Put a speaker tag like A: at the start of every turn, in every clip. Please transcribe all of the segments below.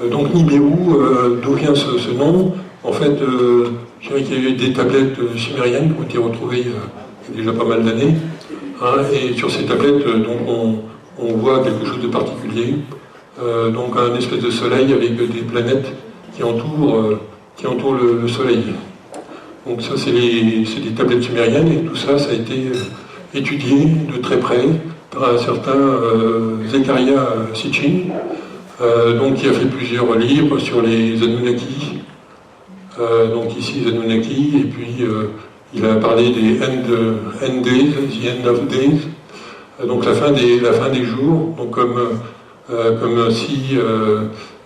A: Donc Nibiru, d'où vient ce nom? En fait, je dirais qu'il y a eu des tablettes sumériennes qui ont été retrouvées il y a déjà pas mal d'années. Hein, et sur ces tablettes, donc on voit quelque chose de particulier. Donc un espèce de soleil avec des planètes qui entourent le soleil. Donc ça, c'est des tablettes sumériennes, et tout ça, ça a été étudié de très près par un certain Zecharia Sitchin, donc qui a fait plusieurs livres sur les Anunnaki. Donc ici, les Anunnaki, et puis il a parlé des end days, the end of days, donc la fin des jours, donc comme si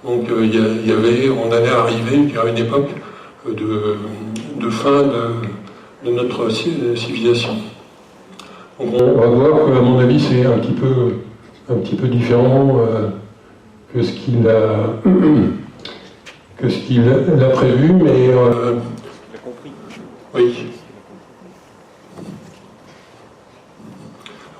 A: donc on allait arriver à une époque de fin de notre civilisation. Donc on va voir qu'à mon avis c'est un petit peu différent que ce qu'il a prévu, mais oui.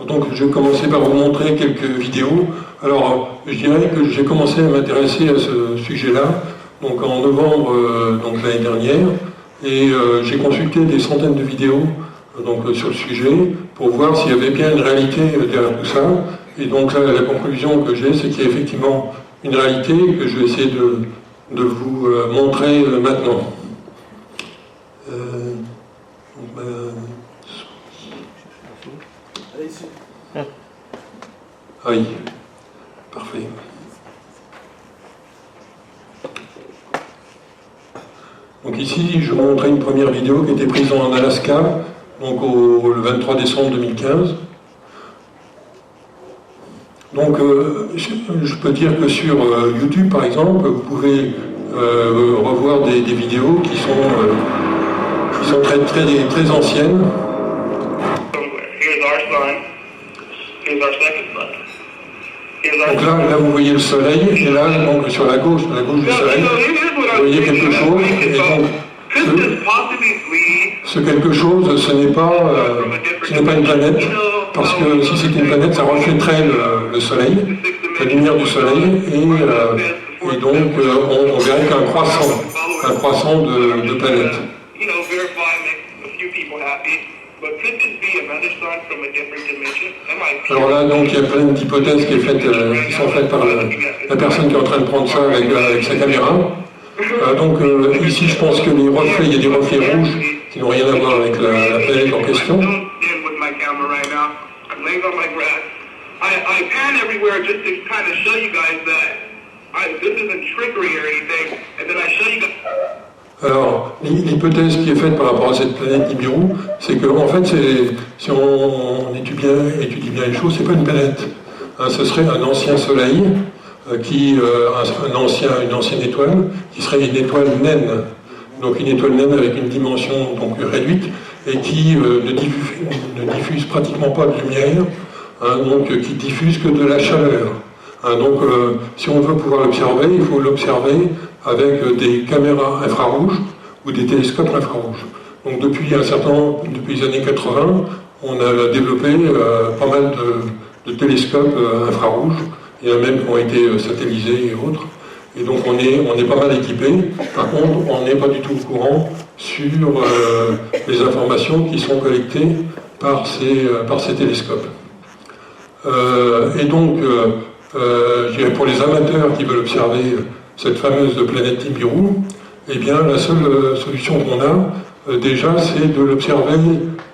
A: Donc je vais commencer par vous montrer quelques vidéos. Alors je dirais que j'ai commencé à m'intéresser à ce sujet-là donc en novembre donc l'année dernière, et j'ai consulté des centaines de vidéos donc sur le sujet pour voir s'il y avait bien une réalité derrière tout ça. Et donc là, la conclusion que j'ai, c'est qu'il y a effectivement une réalité que je vais essayer de vous montrer maintenant. Ah oui, parfait. Donc ici, je vous montrais une première vidéo qui était prise en Alaska, donc le 23 décembre 2015. Donc je peux dire que sur YouTube, par exemple, vous pouvez revoir des vidéos qui sont très anciennes. Donc là, vous voyez le soleil, et là, donc, sur la gauche du soleil, vous voyez quelque chose, et donc ce quelque chose, ce n'est pas une planète, parce que si c'était une planète, ça reflèterait le soleil, la lumière du soleil, et donc on verrait qu'un croissant de planètes. Alors là, donc, il y a plein d'hypothèses qui sont faites par la personne qui est en train de prendre ça avec sa caméra. Donc ici, je pense que les reflets, il y a des reflets rouges qui n'ont rien à voir avec la planète en question. Alors, l'hypothèse qui est faite par rapport à cette planète Nibiru, c'est que, en fait, si on étudie bien les choses, c'est pas une planète. Hein, ce serait un ancien soleil, une ancienne étoile, qui serait une étoile naine. Donc une étoile naine avec une dimension donc réduite, et qui ne diffuse pratiquement pas de lumière, hein, donc qui diffuse que de la chaleur. Hein, donc si on veut pouvoir l'observer, il faut l'observer avec des caméras infrarouges ou des télescopes infrarouges. Donc depuis les années 80, on a développé pas mal de télescopes infrarouges. Il y en a même qui ont été satellisés et autres. Et donc on est pas mal équipé. Par contre, on n'est pas du tout au courant sur les informations qui sont collectées par ces télescopes. Et donc, je dirais pour les amateurs qui veulent observer cette fameuse planète Nibiru, eh bien la seule solution qu'on a déjà, c'est de l'observer,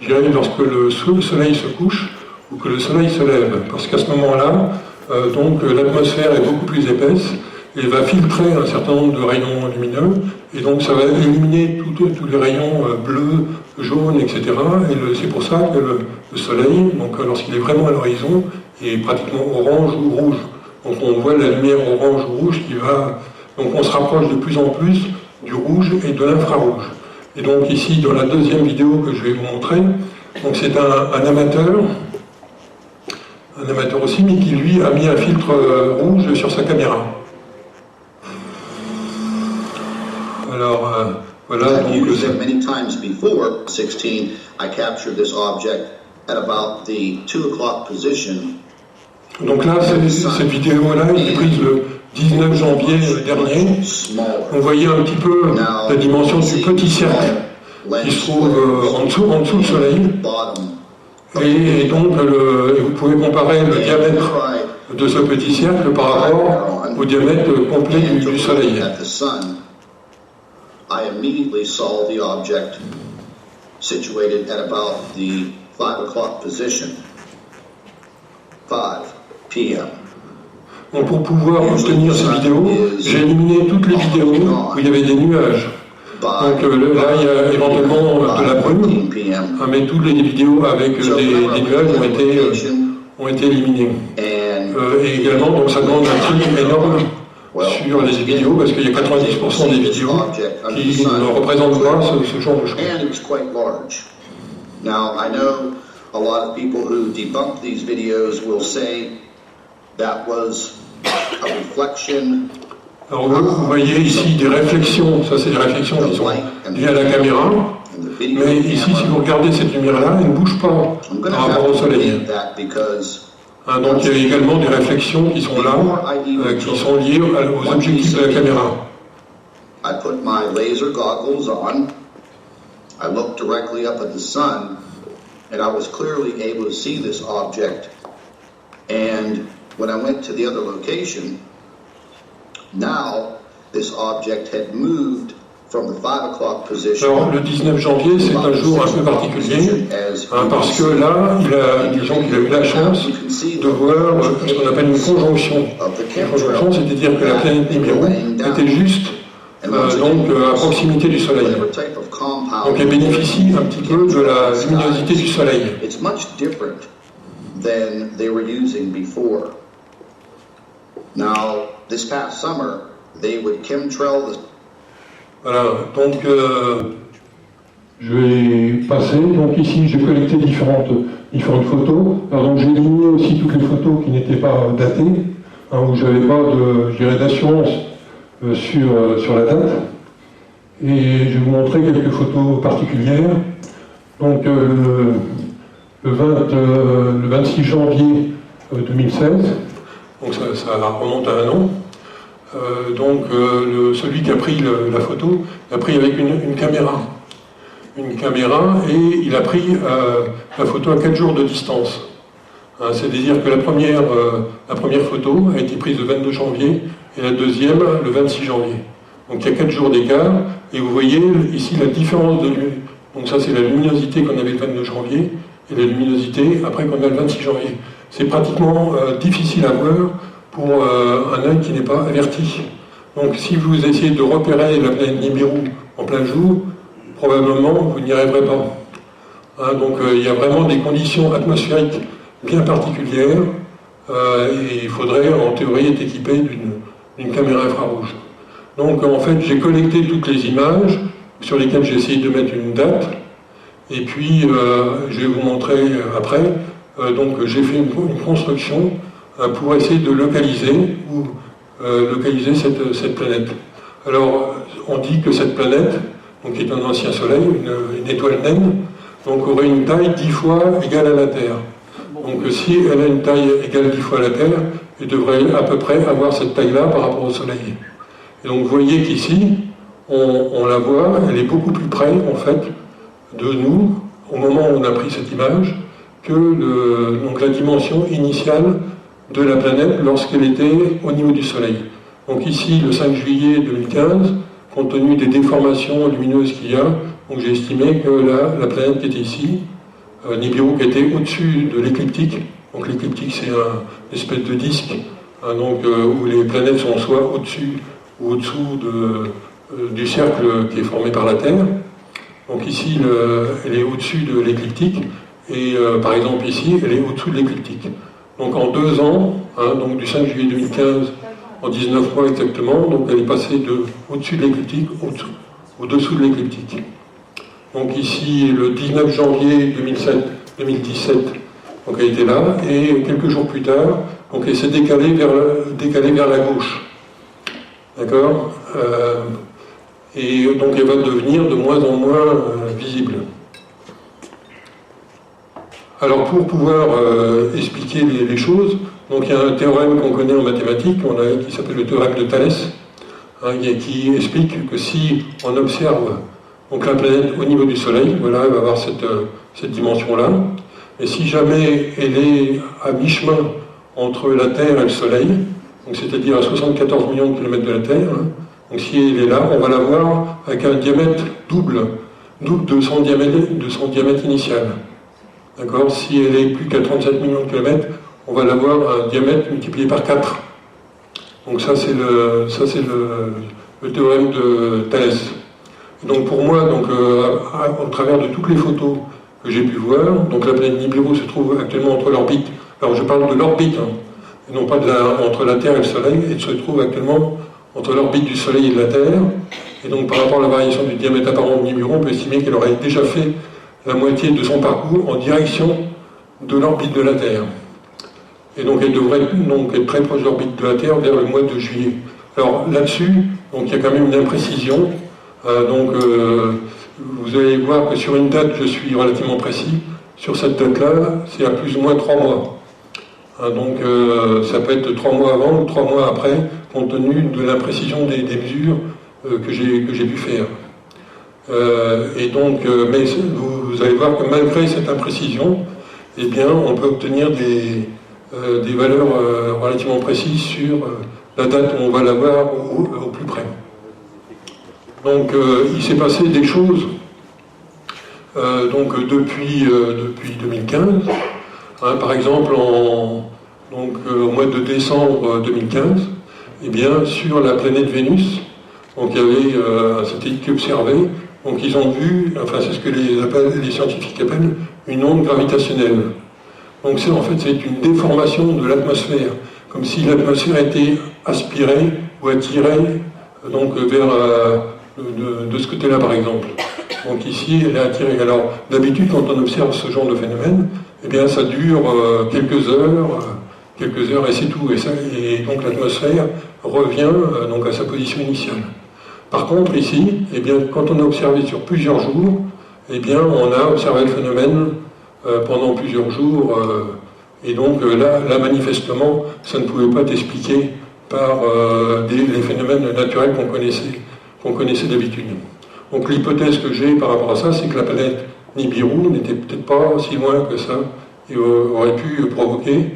A: je dirais, lorsque le soleil se couche ou que le soleil se lève, parce qu'à ce moment-là, donc l'atmosphère est beaucoup plus épaisse et va filtrer un certain nombre de rayons lumineux, et donc ça va éliminer tous les rayons bleus, jaunes, etc. Et c'est pour ça que le soleil, donc lorsqu'il est vraiment à l'horizon, est pratiquement orange ou rouge. Donc on voit la lumière orange ou rouge qui va... Donc on se rapproche de plus en plus du rouge et de l'infrarouge. Et donc ici, dans la deuxième vidéo que je vais vous montrer, donc c'est un amateur aussi, mais qui lui a mis un filtre rouge sur sa caméra. Alors voilà, donc
B: many times before 16, I captured this object at about the 2 o'clock position.
A: Donc là, cette vidéo-là est prise 19 janvier dernier, on voyait un petit peu la dimension du petit cercle qui se trouve en dessous du Soleil. Et donc, vous pouvez comparer le diamètre de ce petit cercle par rapport au diamètre complet du Soleil.
B: I immediately saw the object situated at about the 5 o'clock position. 5 p.m.
A: Donc pour pouvoir obtenir ces vidéos, j'ai éliminé toutes les vidéos où il y avait des nuages. Donc là, il y a éventuellement de la brume, mais toutes les vidéos avec des nuages ont été éliminées. Et également, donc ça demande un tri énorme sur les vidéos, parce qu'il y a 90% des vidéos qui ne représentent pas ce genre de choses.
B: Now, I know a lot of people who debunk these videos will say that was a reflection.
A: Alors vous voyez ici des réflexions, ça c'est des réflexions qui sont liées à la caméra, mais ici si vous regardez cette lumière-là, elle ne bouge pas par rapport au soleil. Donc il y a également des réflexions qui sont là, qui sont liées aux objectifs de la caméra.
B: I put my laser goggles on, I looked directly up at the sun, and I was clearly able to see this object. And when I went to the other location, now this object had moved from the 5 o'clock position.
A: Alors le 19 janvier, c'est un jour un peu particulier, parce que là, disons qu'il a eu la chance de voir ce qu'on appelle une conjonction. Une conjonction, c'est-à-dire que la planète Nibiru était juste donc à proximité du Soleil. Donc elle bénéficie un petit peu de la luminosité du Soleil.
B: It's much different than they were using before. Now, this past summer, they would chemtrail the...
A: Voilà, donc je vais passer. Donc ici, j'ai collecté différentes photos. Alors donc j'ai éliminé aussi toutes les photos qui n'étaient pas datées, où j'avais pas d'assurance sur la date. Et je vais vous montrer quelques photos particulières. Donc le 26 janvier 2016, donc ça remonte à un an. Celui qui a pris la photo l'a pris avec une caméra. Une caméra, et il a pris la photo à 4 jours de distance. C'est-à-dire que la première photo a été prise le 22 janvier et la deuxième le 26 janvier. Donc il y a 4 jours d'écart, et vous voyez ici la différence de luminosité. Donc ça c'est la luminosité qu'on avait le 22 janvier, et la luminosité après qu'on a le 26 janvier. C'est pratiquement difficile à voir pour un œil qui n'est pas averti. Donc si vous essayez de repérer la planète Nibiru en plein jour, probablement vous n'y arriverez pas. Donc il y a vraiment des conditions atmosphériques bien particulières, et il faudrait en théorie être équipé d'une caméra infrarouge. Donc en fait j'ai collecté toutes les images sur lesquelles j'ai essayé de mettre une date, et puis je vais vous montrer après. Donc j'ai fait une construction pour essayer de localiser cette planète. Alors on dit que cette planète, donc qui est un ancien soleil, une étoile naine, donc aurait une taille 10 fois égale à la Terre. Donc si elle a une taille égale 10 fois à la Terre, elle devrait à peu près avoir cette taille-là par rapport au Soleil. Et donc vous voyez qu'ici, on la voit, elle est beaucoup plus près en fait de nous, au moment où on a pris cette image, que donc la dimension initiale de la planète lorsqu'elle était au niveau du Soleil. Donc ici, le 5 juillet 2015, compte tenu des déformations lumineuses qu'il y a, donc j'ai estimé que la planète qui était ici, Nibiru, qui était au-dessus de l'écliptique. Donc l'écliptique c'est une espèce de disque, où les planètes sont soit au-dessus ou au-dessous du cercle qui est formé par la Terre. Donc ici, elle est au-dessus de l'écliptique, et par exemple ici, elle est au-dessous de l'écliptique. Donc en 2 ans, donc du 5 juillet 2015, en 19 mois exactement, donc elle est passée au-dessus de l'écliptique, au-dessous de l'écliptique. Donc ici, le 19 janvier 2017, donc elle était là, et quelques jours plus tard, donc elle s'est décalée vers la gauche. D'accord, et donc elle va devenir de moins en moins visible. Alors pour pouvoir expliquer les choses, Donc il y a un théorème qu'on connaît en mathématiques, qui s'appelle le théorème de Thalès, qui explique que si on observe donc la planète au niveau du Soleil, voilà, elle va avoir cette dimension-là, et si jamais elle est à mi-chemin entre la Terre et le Soleil, c'est-à-dire à 74 millions de kilomètres de la Terre, donc si elle est là, on va la voir avec un diamètre double de son diamètre initial. D'accord ? Si elle est plus qu'à 37 millions de kilomètres, on va l'avoir un diamètre multiplié par 4. Donc ça c'est le théorème de Thalès. Donc pour moi, au travers de toutes les photos que j'ai pu voir, donc la planète Nibiru se trouve actuellement entre l'orbite, alors je parle de l'orbite, et non pas entre la Terre et le Soleil, elle se trouve actuellement entre l'orbite du Soleil et de la Terre, et donc par rapport à la variation du diamètre apparent de Nibiru, on peut estimer qu'elle aurait déjà fait la moitié de son parcours en direction de l'orbite de la Terre. Et donc elle devrait être très proche de l'orbite de la Terre vers le mois de juillet. Alors là-dessus, il y a quand même une imprécision. Vous allez voir que sur une date, je suis relativement précis. Sur cette date-là, c'est à plus ou moins 3 mois. Ça peut être 3 mois avant ou 3 mois après, compte tenu de l'imprécision des mesures que j'ai pu faire. Mais vous allez voir que malgré cette imprécision, eh bien, on peut obtenir des valeurs relativement précises sur la date où on va l'avoir au plus près. Donc il s'est passé des choses depuis 2015. Par exemple, au mois de décembre 2015, eh bien, sur la planète Vénus, il y avait un satellite qui observait. Donc ils ont vu, c'est ce que les scientifiques appellent une onde gravitationnelle. Donc c'est une déformation de l'atmosphère, comme si l'atmosphère était aspirée ou attirée vers de ce côté-là par exemple. Donc ici elle est attirée. Alors d'habitude quand on observe ce genre de phénomène, eh bien ça dure quelques heures et c'est tout. Et donc l'atmosphère revient à sa position initiale. Par contre ici, eh bien, quand on a observé sur plusieurs jours, eh bien, on a observé le phénomène pendant plusieurs jours, et donc là manifestement, ça ne pouvait pas être expliqué par les phénomènes naturels qu'on connaissait d'habitude. Donc l'hypothèse que j'ai par rapport à ça, c'est que la planète Nibiru n'était peut-être pas si loin que ça, et aurait pu provoquer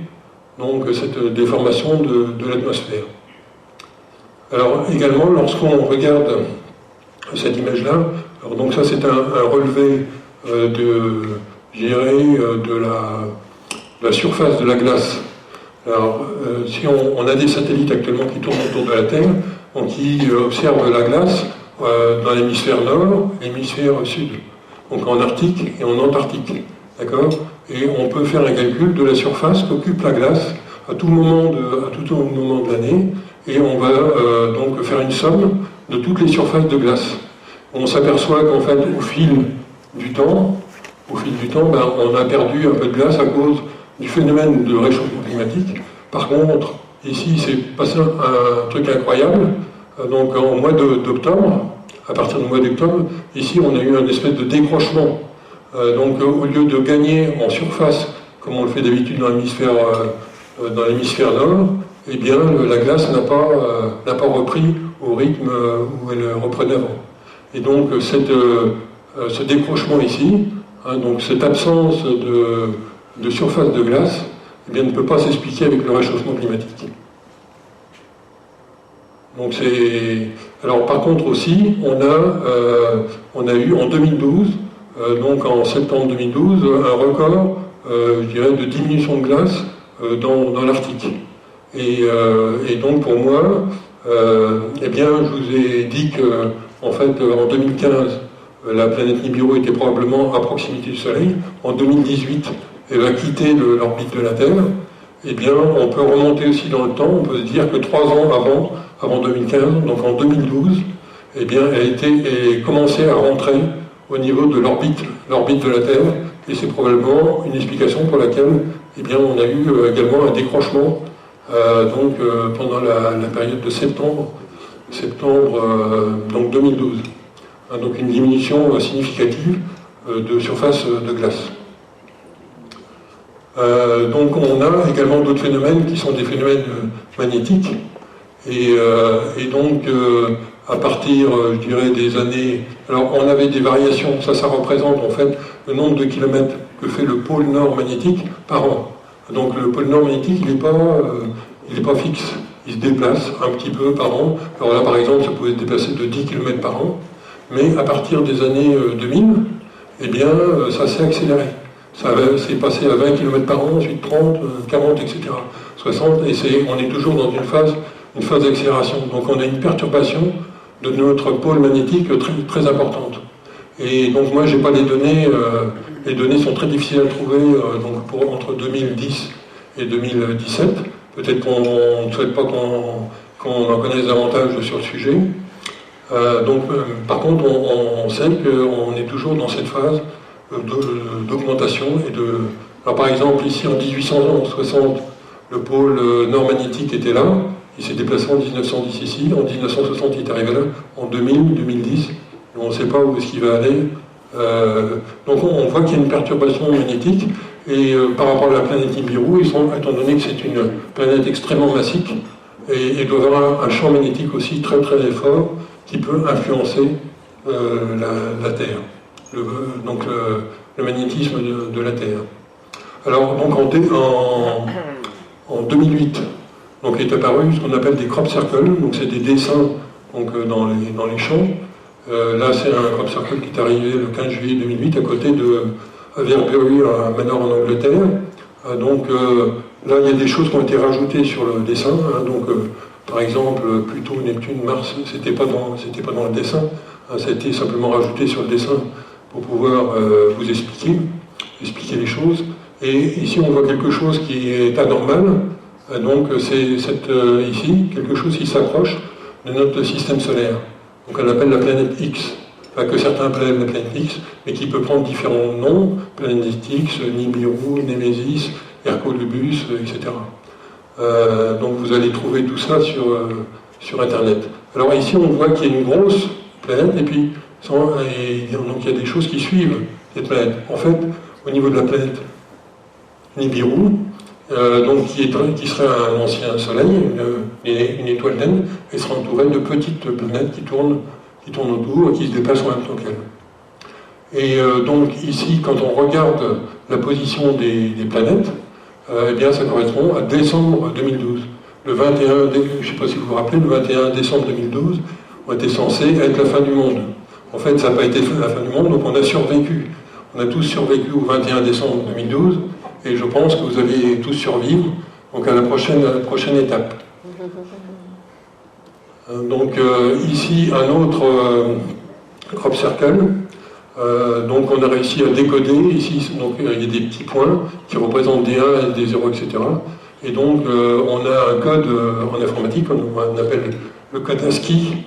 A: cette déformation de l'atmosphère. Alors également, lorsqu'on regarde cette image-là, donc ça c'est un relevé de la surface de la glace. Alors si on a des satellites actuellement qui tournent autour de la Terre, qui observent la glace dans l'hémisphère nord et l'hémisphère sud, donc en Arctique et en Antarctique, d'accord ? Et on peut faire un calcul de la surface qu'occupe la glace à tout moment de l'année, et on va faire une somme de toutes les surfaces de glace. On s'aperçoit qu'en fait, au fil du temps, on a perdu un peu de glace à cause du phénomène de réchauffement climatique. Par contre, ici, c'est passé un truc incroyable. Donc, au mois d'octobre, à partir du mois d'octobre, ici, on a eu un espèce de décrochement. Au lieu de gagner en surface, comme on le fait d'habitude dans l'hémisphère nord, eh bien, la glace n'a pas repris au rythme où elle reprenait avant. Et donc, ce décrochement ici, cette absence de surface de glace, eh bien, ne peut pas s'expliquer avec le réchauffement climatique. Donc alors par contre aussi, on a eu en 2012, en septembre 2012, un record, de diminution de glace dans l'Arctique. Et donc pour moi, eh bien, je vous ai dit que en fait, en 2015, la planète Nibiru était probablement à proximité du Soleil. En 2018, elle va quitter l'orbite de la Terre. Eh bien, on peut remonter aussi dans le temps. On peut se dire que 3 ans avant 2015, donc en 2012, eh bien, elle commençait à rentrer au niveau de l'orbite de la Terre. Et c'est probablement une explication pour laquelle, eh bien, on a eu également un décrochement pendant la période de septembre 2012. Donc une diminution significative de surface de glace. Donc on a également d'autres phénomènes qui sont des phénomènes magnétiques. Et donc, à partir, je dirais, des années... Alors, on avait des variations, ça représente en fait le nombre de kilomètres que fait le pôle nord magnétique par an. Donc, le pôle nord magnétique, il n'est pas fixe. Il se déplace un petit peu par an. Alors là, par exemple, ça pouvait se déplacer de 10 km par an. Mais à partir des années 2000, eh bien, ça s'est accéléré. C'est passé à 20 km par an, ensuite 30, 40, etc. 60, et on est toujours dans une phase d'accélération. Donc on a une perturbation de notre pôle magnétique très, très importante. Et donc moi, j'ai pas les données sont très difficiles à trouver donc entre 2010 et 2017. Peut-être qu'on ne souhaite pas qu'on en connaisse davantage sur le sujet. Par contre, on sait qu'on est toujours dans cette phase d'augmentation Alors par exemple, ici en 1860, le pôle nord magnétique était là. Il s'est déplacé en 1910 ici, en 1960 il est arrivé là, en 2000, 2010, on ne sait pas où est-ce qu'il va aller. Donc on voit qu'il y a une perturbation magnétique, et par rapport à la planète Nibiru, étant donné que c'est une planète extrêmement massique, et doit avoir un champ magnétique aussi très très fort, qui peut influencer la Terre, le magnétisme de la Terre. Alors donc en 2008, donc est apparu ce qu'on appelle des crop circles, donc c'est des dessins dans les champs. Là c'est un crop circle qui est arrivé le 15 juillet 2008 à côté de Avebury à Manor en Angleterre. Donc là il y a des choses qui ont été rajoutées sur le dessin. Par exemple Pluton, Neptune, Mars, c'était pas dans le dessin. Ça a été simplement rajouté sur le dessin pour pouvoir vous expliquer les choses. Et ici on voit quelque chose qui est anormal. Donc c'est ici quelque chose qui s'approche de notre système solaire. Donc on appelle la planète X, enfin, que certains appellent la planète X, mais qui peut prendre différents noms, planète X, Nibiru, Némésis, Hercolubus, etc. Donc vous allez trouver tout ça sur Internet. Alors ici on voit qu'il y a une grosse planète, et puis donc il y a des choses qui suivent cette planète. En fait, au niveau de la planète Nibiru, qui serait un ancien soleil, une étoile naine, et sera entourée de petites planètes qui tournent autour et qui se déplacent en même temps qu'elle. Et donc ici, quand on regarde la position des planètes, eh bien ça correspond à décembre 2012. Le 21, je ne sais pas si vous vous rappelez, le 21 décembre 2012, on était censé être la fin du monde. En fait, ça n'a pas été la fin du monde, donc on a survécu. On a tous survécu au 21 décembre 2012, et je pense que vous allez tous survivre donc à la prochaine étape. Donc ici un autre crop circle. Donc on a réussi à décoder ici, donc il y a des petits points qui représentent des 1 et des 0, etc. Et donc on a un code en informatique, on appelle le code ASCII,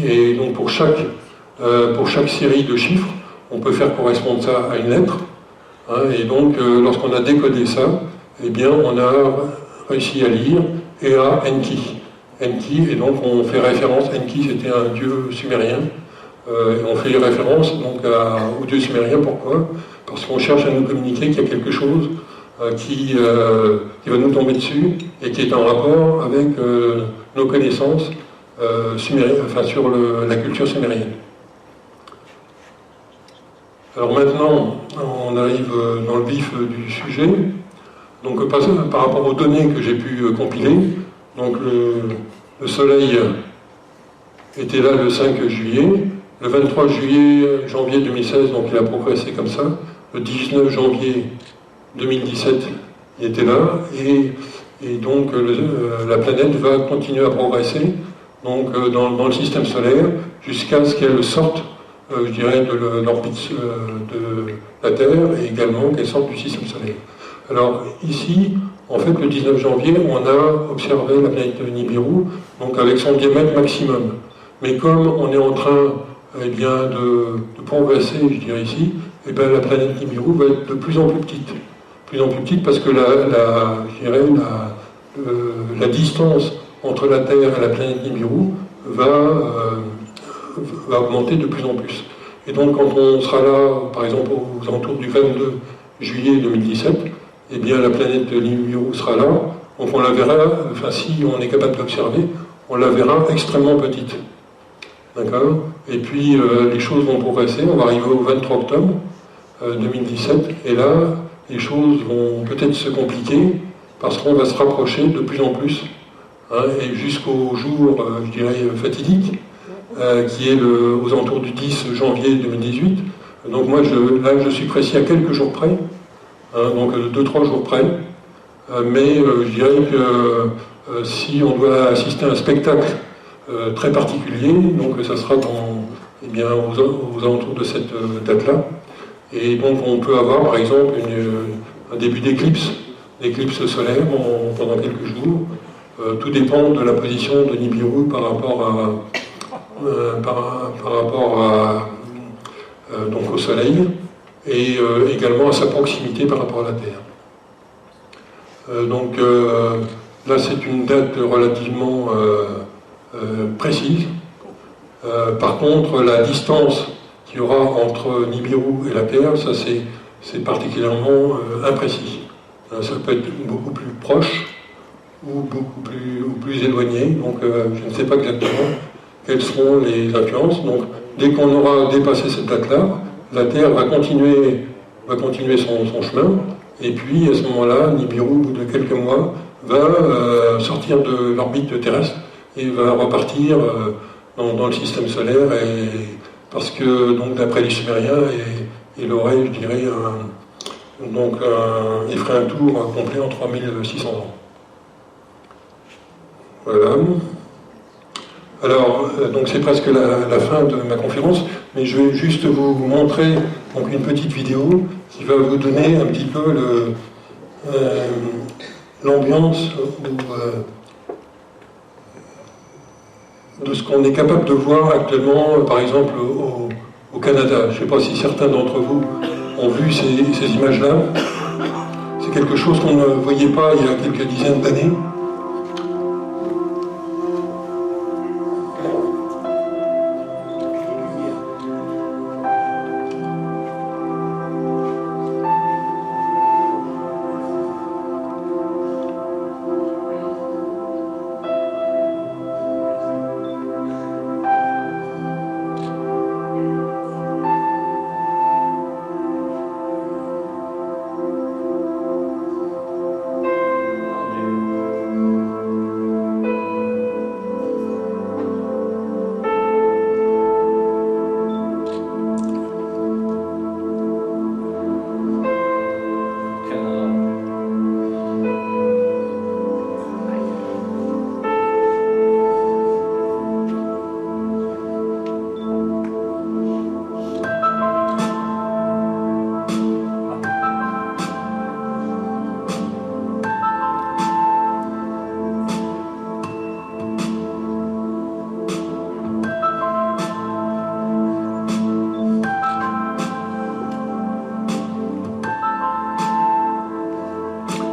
A: et donc pour chaque série de chiffres, on peut faire correspondre ça à une lettre. Et donc, lorsqu'on a décodé ça, eh bien, on a réussi à lire Ea Enki. Enki, et donc on fait référence, Enki c'était un dieu sumérien, et on fait référence donc au dieu sumérien. Pourquoi? Parce qu'on cherche à nous communiquer qu'il y a quelque chose qui va nous tomber dessus, et qui est en rapport avec nos connaissances sumériennes, enfin sur la culture sumérienne. Alors maintenant, on arrive dans le vif du sujet. Donc par rapport aux données que j'ai pu compiler, donc le Soleil était là le 5 juillet, le 23 janvier 2016, donc il a progressé comme ça, le 19 janvier 2017, il était là, et donc la planète va continuer à progresser donc, dans le système solaire jusqu'à ce qu'elle sorte je dirais, de l'orbite de la Terre, et également qu'elle sorte du système solaire. Alors ici, en fait, le 19 janvier, on a observé la planète Nibiru, donc avec son diamètre maximum. Mais comme on est en train de progresser, je dirais ici, et bien la planète Nibiru va être de plus en plus petite. Plus en plus petite parce que la distance entre la Terre et la planète Nibiru va augmenter de plus en plus. Et donc quand on sera là, par exemple aux alentours du 22 juillet 2017, eh bien la planète Nibiru sera là. Donc on la verra, enfin si on est capable d'observer, on la verra extrêmement petite. D'accord? Et puis les choses vont progresser, on va arriver au 23 octobre 2017, et là, les choses vont peut-être se compliquer, parce qu'on va se rapprocher de plus en plus, hein, et jusqu'au jour, je dirais, fatidique, qui est aux alentours du 10 janvier 2018. Donc moi, là, je suis précis à quelques jours près, hein, donc 2-3 jours près, mais je dirais que si on doit assister à un spectacle très particulier, donc ça sera eh bien, aux alentours de cette date-là. Et donc on peut avoir par exemple un début d'éclipse solaire pendant quelques jours. Tout dépend de la position de Nibiru par rapport donc au Soleil, et également à sa proximité par rapport à la Terre. Donc là c'est une date relativement précise. Par contre, la distance qu'il y aura entre Nibiru et la Terre, ça c'est particulièrement imprécis. Ça peut être beaucoup plus proche ou beaucoup plus éloigné, donc je ne sais pas exactement quelles seront les influences. Donc dès qu'on aura dépassé cette date-là, la Terre va continuer son chemin, et puis à ce moment-là, Nibiru, au bout de quelques mois, va sortir de l'orbite terrestre et va repartir dans le système solaire, parce que, donc, d'après les Sumériens, il aurait, je dirais, il ferait un tour complet en 3600 ans. Voilà. Alors, donc c'est presque la fin de ma conférence, mais je vais juste vous montrer donc, une petite vidéo qui va vous donner un petit peu l'ambiance de ce qu'on est capable de voir actuellement, par exemple, au Canada. Je ne sais pas si certains d'entre vous ont vu ces images-là. C'est quelque chose qu'on ne voyait pas il y a quelques dizaines d'années.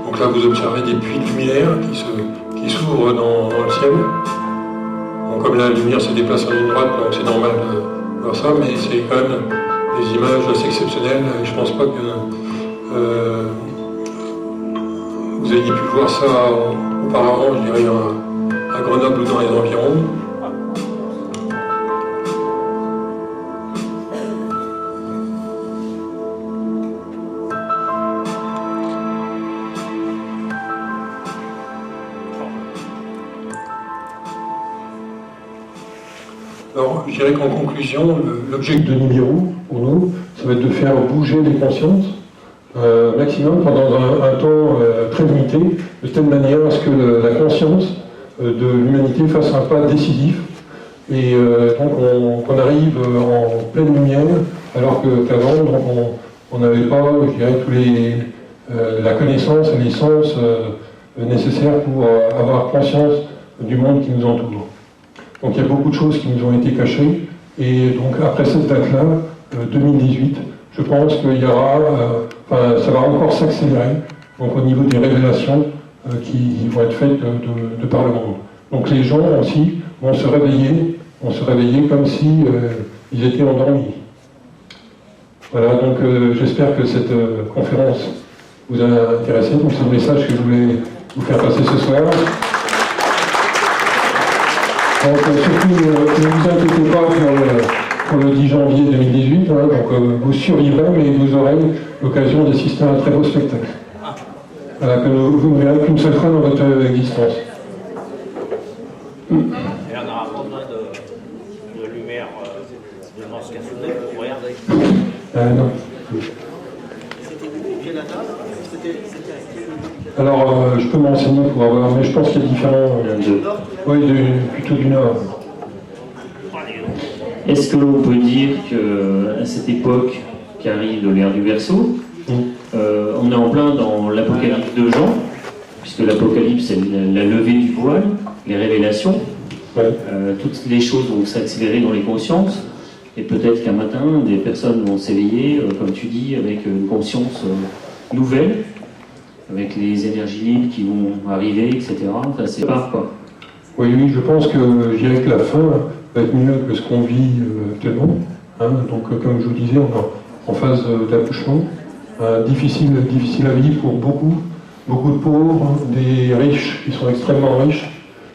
A: Donc là, vous observez des puits de lumière qui s'ouvrent dans le ciel. Bon, comme la lumière se déplace en ligne droite, donc c'est normal de voir ça, mais c'est quand même des images assez exceptionnelles. Et je ne pense pas que vous ayez pu voir ça auparavant, je dirais, à Grenoble ou dans les environs. Alors, je dirais qu'en conclusion, l'objectif de Nibiru, pour nous, ça va être de faire bouger les consciences maximum pendant un temps très limité, de telle manière à ce que la conscience de l'humanité fasse un pas décisif, et donc qu'on arrive en pleine lumière, alors qu'avant, on n'avait pas, je dirais, la connaissance et les sens nécessaires pour avoir conscience du monde qui nous entoure. Donc il y a beaucoup de choses qui nous ont été cachées, et donc après cette date-là, 2018, je pense qu'il y aura, ça va encore s'accélérer, donc au niveau des révélations qui vont être faites de par le monde. Donc les gens aussi vont se réveiller comme si ils étaient endormis. Voilà, donc j'espère que cette conférence vous a intéressé. Donc c'est le message que je voulais vous faire passer ce soir. Donc surtout, ne vous inquiétez pas pour le 10 janvier 2018. Hein, donc vous survivrez, mais vous aurez l'occasion d'assister à un très beau spectacle. Voilà, que vous ne verrez qu'une seule fois dans votre existence.
C: Et on n'aura pas besoin de lumière de masque à souder pour regarder.
A: Non. Alors, je peux m'enseigner pour avoir, mais je pense qu'il y a différents. Oui, plutôt du Nord.
D: Est-ce que l'on peut dire qu'à cette époque qui arrive de l'ère du Verseau, on est en plein dans l'Apocalypse de Jean, puisque l'Apocalypse, c'est la levée du voile, les révélations, toutes les choses vont s'accélérer dans les consciences, et peut-être qu'un matin, des personnes vont s'éveiller, comme tu dis, avec une conscience nouvelle, avec les énergies libres qui vont arriver, etc. Enfin, c'est pas quoi.
A: Oui, je pense que je dirais que la fin va être mieux que ce qu'on vit actuellement. Hein. Donc, comme je vous disais, on est en phase d'accouchement. Difficile à vivre pour beaucoup de pauvres, des riches qui sont extrêmement riches,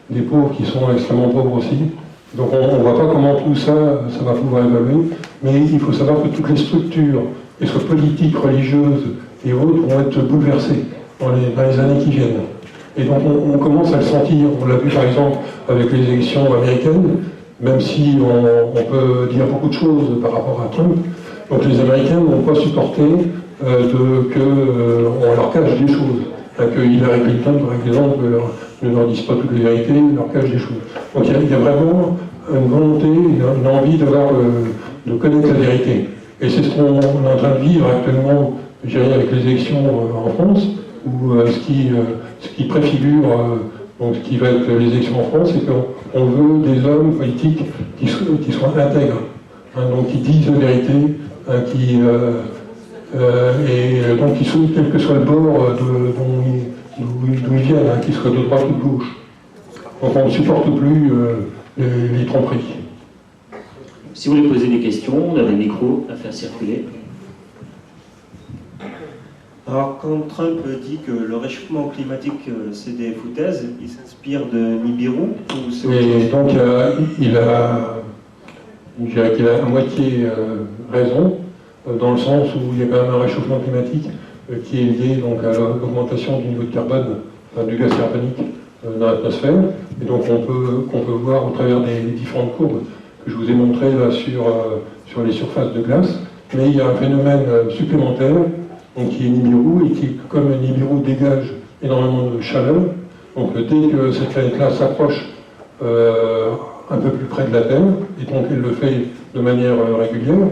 A: des pauvres qui sont extrêmement pauvres aussi. Donc on ne voit pas comment tout ça va pouvoir évoluer, mais il faut savoir que toutes les structures, qu'elles soient politiques, religieuses et autres, vont être bouleversées dans les années qui viennent. Et donc on commence à le sentir, on l'a vu par exemple avec les élections américaines, même si on peut dire beaucoup de choses par rapport à Trump. Donc les Américains n'ont pas supporté qu'on leur cache des choses. Que Hillary Clinton, par exemple, ne leur dise pas toute la vérité, leur cache des choses. Donc il y a vraiment une volonté, une envie de connaître la vérité. Et c'est ce qu'on est en train de vivre actuellement, je dirais, avec les élections en France, où ce qui préfigure donc ce qui va être les élections en France, c'est qu'on veut des hommes politiques qui soient intègres, hein, donc qui disent la vérité, hein, et donc qui sont, quel que soit le bord d'où ils viennent, hein, qu'ils soient de droite ou de gauche. Donc on ne supporte plus les tromperies.
D: Si vous voulez poser des questions, on a des micros à faire circuler.
E: Alors, quand Trump dit que le réchauffement climatique, c'est des foutaises, il s'inspire de Nibiru ou c'est autre chose ?
A: Et donc, je dirais qu'il a à moitié raison, dans le sens où il y a quand même un réchauffement climatique qui est lié donc, à l'augmentation du niveau de carbone, du gaz carbonique dans l'atmosphère. Et donc, qu'on peut voir au travers des différentes courbes que je vous ai montrées là sur les surfaces de glace. Mais il y a un phénomène supplémentaire, donc qui est Nibiru, et qui, comme Nibiru dégage énormément de chaleur, donc dès que cette planète-là s'approche un peu plus près de la Terre, et donc elle le fait de manière régulière,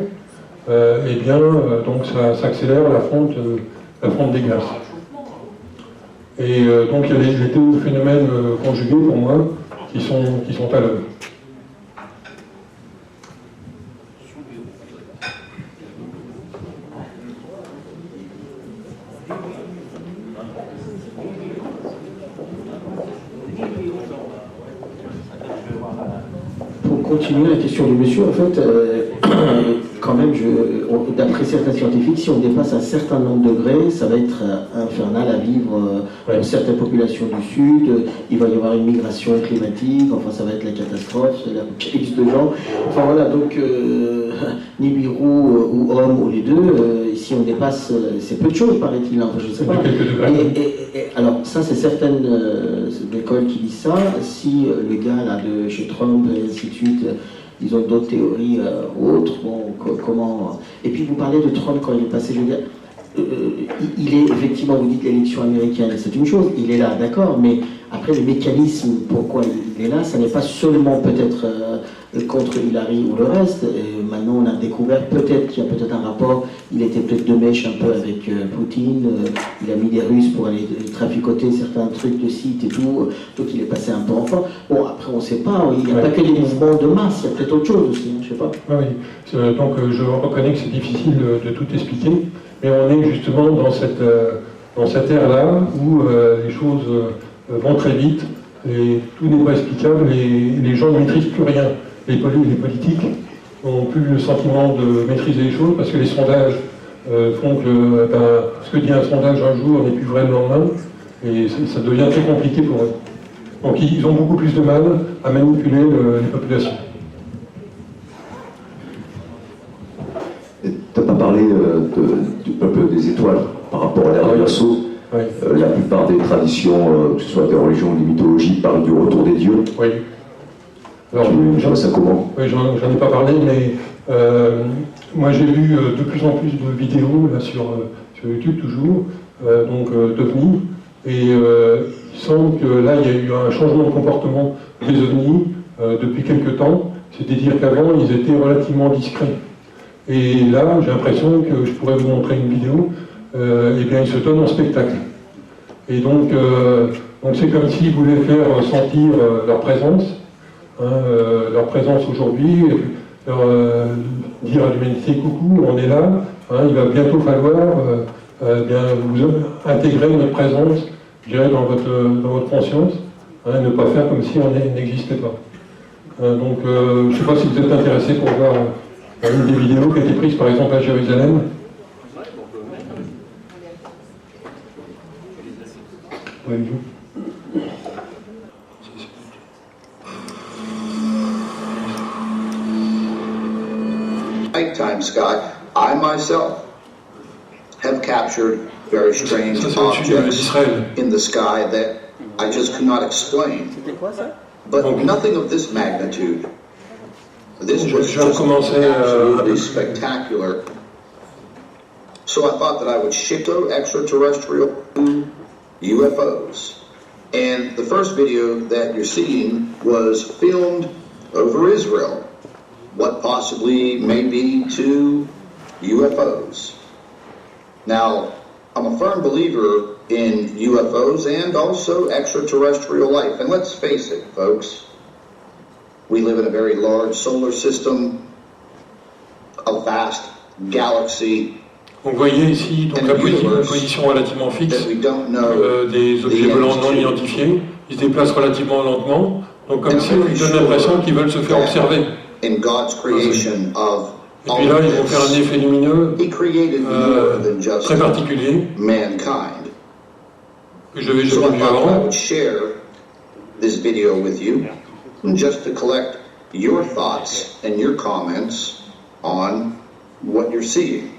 A: eh bien, donc ça accélère la fonte des glaces. Et donc il y a les deux phénomènes conjugués pour moi qui sont à l'œuvre.
F: Pour continuer la question du monsieur, en fait, quand même, d'après certains scientifiques, si on dépasse un certain nombre de degrés, ça va être infernal à vivre pour certaines populations du Sud. Il va y avoir une migration climatique, enfin ça va être la catastrophe, c'est l'apocalypse de gens. Enfin voilà, donc Nibiru ou homme ou les deux, si on dépasse, c'est peu de choses, paraît-il, enfin, je ne sais pas. Alors ça, c'est certaines écoles qui disent ça. Si le gars là de chez Trump et ainsi de suite, ils ont d'autres théories autres, bon, comment... Et puis vous parlez de Trump quand il est passé, je veux dire, il est effectivement, vous dites l'élection américaine, c'est une chose, il est là, d'accord, mais après le mécanisme, pourquoi il est là, ça n'est pas seulement peut-être contre Hillary ou le reste. Et maintenant on a découvert peut-être qu'il y a peut-être un rapport, il était peut-être de mèche un peu avec Poutine, il a mis des Russes pour aller traficoter certains trucs de sites et tout, donc il est passé un peu en forme. Bon, après on ne sait pas, il n'y a pas que des mouvements de masse, il y a peut-être autre chose aussi, hein, je ne sais pas.
A: Ah oui, donc je reconnais que c'est difficile de tout expliquer, mais on est justement dans cette ère-là où les choses vont très vite, et tout n'est pas explicable, les gens ne maîtrisent plus rien. Les politiques n'ont plus le sentiment de maîtriser les choses parce que les sondages Ce que dit un sondage un jour n'est plus vrai le lendemain, et ça devient très compliqué pour eux. Donc ils ont beaucoup plus de mal à manipuler les populations.
G: Tu n'as pas parlé du peuple des étoiles par rapport à l'ère du Verseau.
A: Oui.
G: La plupart des traditions, que ce soit des religions ou des mythologies, parlent du retour des dieux.
A: Oui. Alors,
G: Tu vois ça comment?
A: Oui, j'en ai pas parlé, mais moi j'ai vu de plus en plus de vidéos là, sur YouTube toujours, d'OVNI, et il semble que là il y a eu un changement de comportement des OVNI depuis quelques temps, c'est-à-dire qu'avant ils étaient relativement discrets. Et là j'ai l'impression que je pourrais vous montrer une vidéo, et bien ils se donnent en spectacle. Et donc c'est comme s'ils voulaient faire sentir leur présence. Leur présence aujourd'hui, leur dire à l'humanité coucou, on est là, il va bientôt falloir vous intégrer notre présence, je dirais, dans votre conscience, ne pas faire comme si on n'existait pas. Je ne sais pas si vous êtes intéressé pour voir une des vidéos qui a été prise par exemple à Jérusalem. Ouais,
B: Nighttime sky, I myself have captured very strange objects in the sky that I just could not explain. But nothing of this magnitude. This was just absolutely spectacular. So I thought that I would Chico extraterrestrial UFOs. And the first video that you're seeing was filmed over Israel. What possibly may be two UFOs. Now, I'm a firm believer in UFOs and also extraterrestrial life. And let's face it, folks, we live in a very large solar system, a vast galaxy.
A: Donc vous voyez ici donc, la position relativement fixe des objets volants non identifiés. Ils se déplacent relativement lentement, donc comme si ils donnent l'impression qu'ils veulent se faire observer.
B: In God's creation of
A: et puis là, ils vont faire un effet lumineux très particulier
B: mankind.
A: Que je vais jamais vu avant.
B: I would share this video with you just to collect your thoughts and your comments on what you're seeing.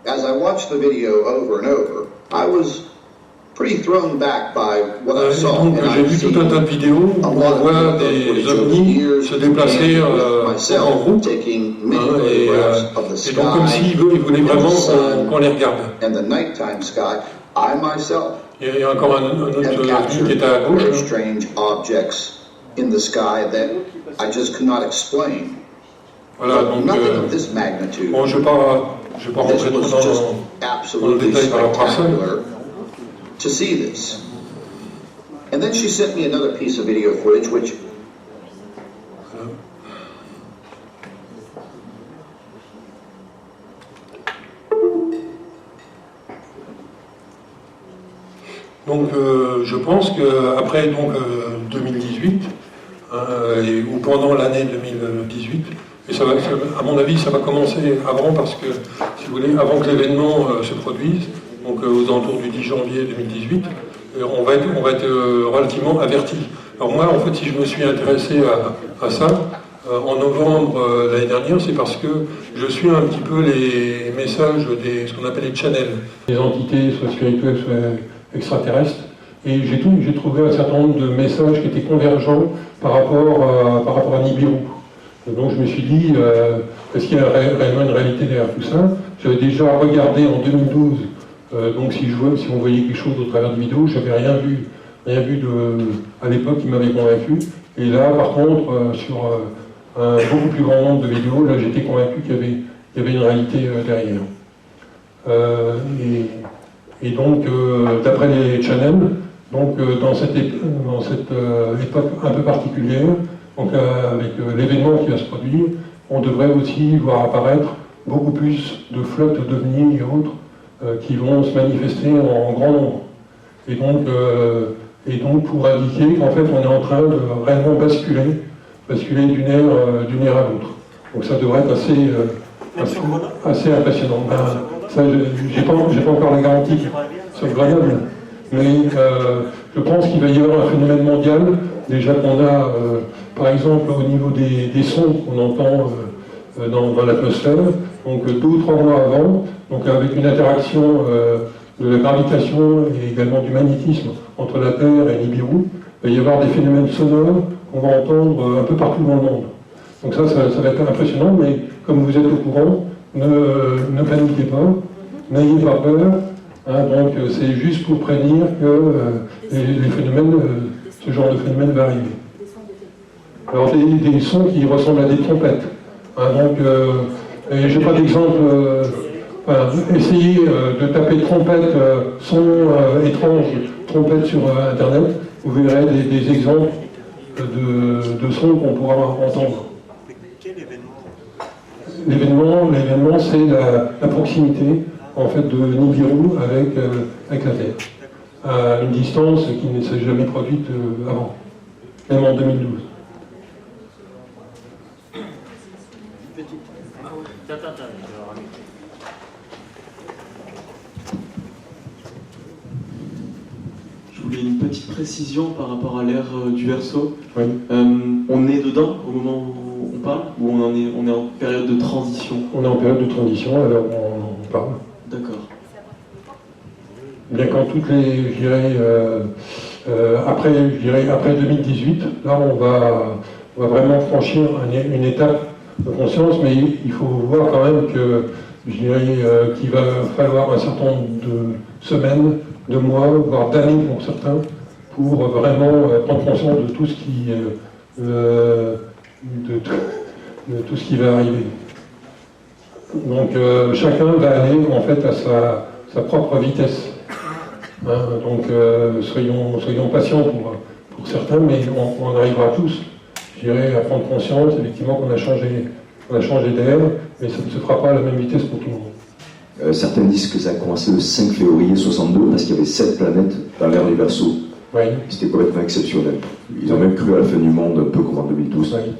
B: As I watched the video over and over, I was pretty thrown back by what I saw.
A: Donc j'ai vu tout un tas de vidéos où on voit des ovnis se déplacer en groupe, et donc comme s'ils voulaient vraiment qu'on les regarde. Il y a encore un autre ovni qui est à gauche. Voilà, donc bon, je ne vais pas rentrer trop dans le détail par rapport à ça.
B: To see this. And then she sent me another piece of video footage which
A: donc je pense qu'après 2018 ou pendant l'année 2018, et ça va, à mon avis ça va commencer avant parce que si vous voulez, avant que l'événement se produise, donc aux alentours du 10 janvier 2018, on va être relativement averti. Alors moi, en fait, si je me suis intéressé à ça, en novembre l'année dernière, c'est parce que je suis un petit peu les messages ce qu'on appelle les channels, des entités soit spirituelles, soit extraterrestres, et j'ai trouvé un certain nombre de messages qui étaient convergents par rapport à Nibiru. Donc je me suis dit, est-ce qu'il y a réellement une réalité derrière tout ça? J'avais déjà regardé en 2012. Donc si on voyait quelque chose au travers de vidéos, je n'avais rien vu à l'époque qui m'avait convaincu. Et là, par contre, sur un beaucoup plus grand nombre de vidéos, là j'étais convaincu qu'il y avait une réalité derrière. Et donc, d'après les channels, donc dans cette époque un peu particulière, donc avec l'événement qui va se produire, on devrait aussi voir apparaître beaucoup plus de flottes d'ovnis et autres qui vont se manifester en grand nombre. Et donc pour indiquer qu'en fait on est en train de réellement basculer d'une ère à l'autre. Donc ça devrait être assez impressionnant. Ben, ça, j'ai pas encore la garantie sur Grenoble, mais je pense qu'il va y avoir un phénomène mondial, déjà qu'on a, par exemple, au niveau des sons qu'on entend dans l'atmosphère, donc 2 ou 3 mois avant, donc avec une interaction de la gravitation et également du magnétisme entre la Terre et Nibiru, il va y avoir des phénomènes sonores qu'on va entendre un peu partout dans le monde. Donc ça va être impressionnant, mais comme vous êtes au courant, ne paniquez pas, n'ayez pas peur, hein, donc c'est juste pour prévenir que les phénomènes, ce genre de phénomène va arriver. Alors des sons qui ressemblent à des trompettes, hein, donc et j'ai pas d'exemple, essayez de taper trompette, son étrange, trompette sur Internet, vous verrez des exemples de sons qu'on pourra entendre.
E: Quel événement?
A: L'événement, c'est la proximité en fait, de Nibiru avec la Terre, à une distance qui ne s'est jamais produite avant, même en 2012.
H: Je voulais une petite précision par rapport à l'ère du Verseau.
A: Oui.
H: On est dedans au moment où on parle ou on est en période de transition?
A: On est en période de transition, alors on parle.
H: D'accord.
A: Bien quand toutes les, je dirais, après 2018, là on va vraiment franchir une étape de conscience, mais il faut voir quand même que, je dirais, qu'il va falloir un certain nombre de semaines, de mois, voire d'années pour certains, pour vraiment prendre conscience de tout ce qui, de tout ce qui va arriver. Donc chacun va aller en fait à sa propre vitesse. Hein, donc soyons patients pour certains, mais on arrivera tous, je dirais, à prendre conscience effectivement qu'on a changé d'air, mais ça ne se fera pas à la même vitesse pour tout le monde.
G: Certains disent que ça a commencé le 5 février 62 parce qu'il y avait 7 planètes dans l'ère du Verseau.
A: Oui.
G: C'était complètement exceptionnel. Ils ont même cru à la fin du monde, un peu comme en 2012.
A: Oui.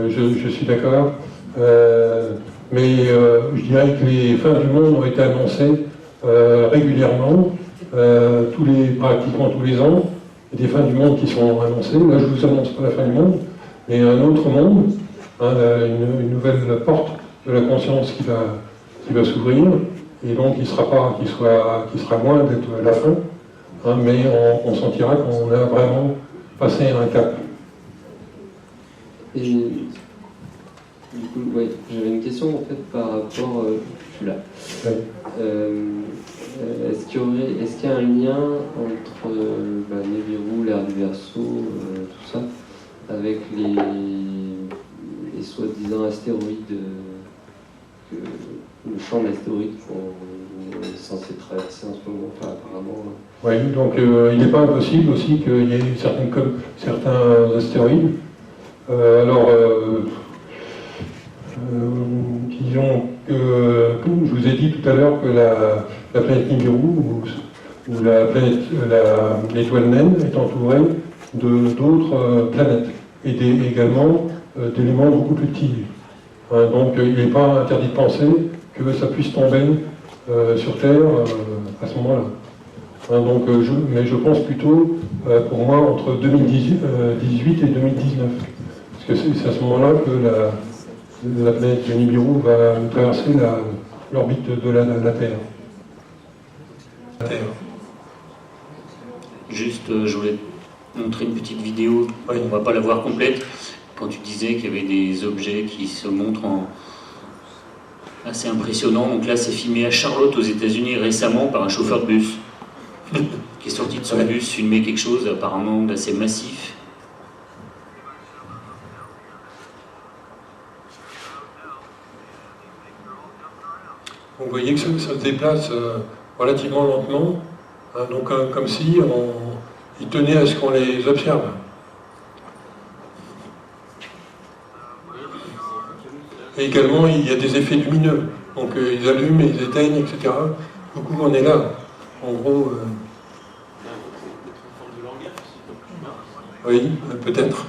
A: Je suis d'accord. Mais je dirais que les fins du monde ont été annoncées régulièrement, pratiquement tous les ans. Il y a des fins du monde qui sont annoncées. Là, je ne vous annonce pas la fin du monde, mais un autre monde, hein, une nouvelle porte de la conscience qui va s'ouvrir, et donc qui sera loin d'être la fin, hein, mais on sentira qu'on a vraiment passé un cap.
I: Et du coup, ouais, j'avais une question en fait par rapport, je suis là.
A: Oui.
I: Est-ce qu'il y a un lien entre Nibiru, l'ère du Verseau, tout ça, avec les soi-disant astéroïdes, le champ d'astéroïdes qu'on est censé traverser en ce moment, enfin, apparemment.
A: Oui, donc il n'est pas impossible aussi qu'il y ait certains astéroïdes. Disons que, comme je vous ai dit tout à l'heure, que la planète Nibiru, ou l'étoile naine, est entourée d'autres planètes, et également d'éléments beaucoup plus petits. Hein, donc il n'est pas interdit de penser que ça puisse tomber sur Terre à ce moment-là. Hein, donc, mais je pense plutôt, pour moi, entre 2018 et 2019. Parce que c'est à ce moment-là que la planète Nibiru va traverser l'orbite de la Terre.
D: Juste, je voulais montrer une petite vidéo, on ne va pas la voir complète, quand tu disais qu'il y avait des objets qui se montrent assez impressionnants. Donc là, c'est filmé à Charlotte, aux États-Unis, récemment, par un chauffeur de bus, qui est sorti de son bus, filmer quelque chose apparemment d'assez massif.
A: Vous voyez que ça se déplace relativement lentement, hein, donc comme si ils tenaient à ce qu'on les observe. Et également, il y a des effets lumineux, donc ils allument, ils éteignent, etc. Du coup, on est là. En gros, oui, peut-être.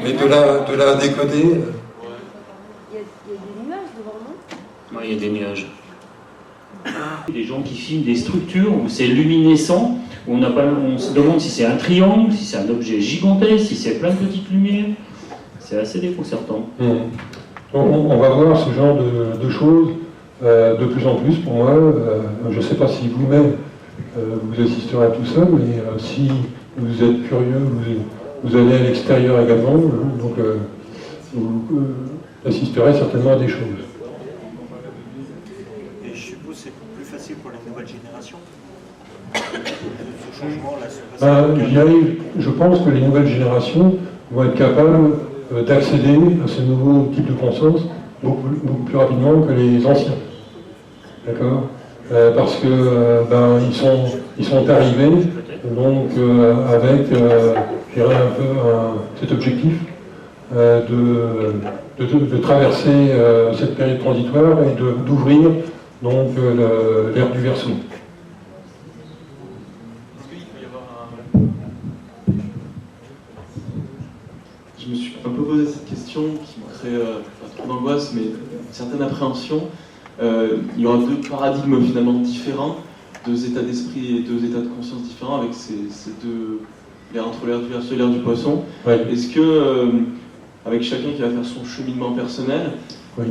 A: Mais de là à décoder.
J: Il y a des nuages devant nous. il y a des nuages.
D: Des gens qui filment des structures où c'est luminescent, où on se demande si c'est un triangle, si c'est un objet gigantesque, si c'est plein de petites lumières. C'est assez déconcertant.
A: Donc on va voir ce genre de choses de plus en plus pour moi. Je ne sais pas si vous-même vous assisterez à tout ça, mais si vous êtes curieux, vous allez à l'extérieur également, donc vous assisterez certainement à des choses.
E: Et je suppose que c'est plus facile pour les nouvelles générations. Ce changement-là,
A: je pense que les nouvelles générations vont être capables d'accéder à ce nouveau type de conscience beaucoup plus rapidement que les anciens. D'accord parce que ils sont arrivés donc avec je dirais un peu cet objectif de traverser cette période transitoire et d'ouvrir donc l'ère du Verseau.
H: Est-ce qu'il peut y avoir Je me suis un peu posé cette question qui me crée pas trop d'angoisse, mais une certaine appréhension. Il y aura deux paradigmes finalement différents, deux états d'esprit et deux états de conscience différents avec ces deux, entre l'ère du Verseau et l'ère du Poisson.
A: Ouais.
H: Est-ce que, avec chacun qui va faire son cheminement personnel,
A: oui.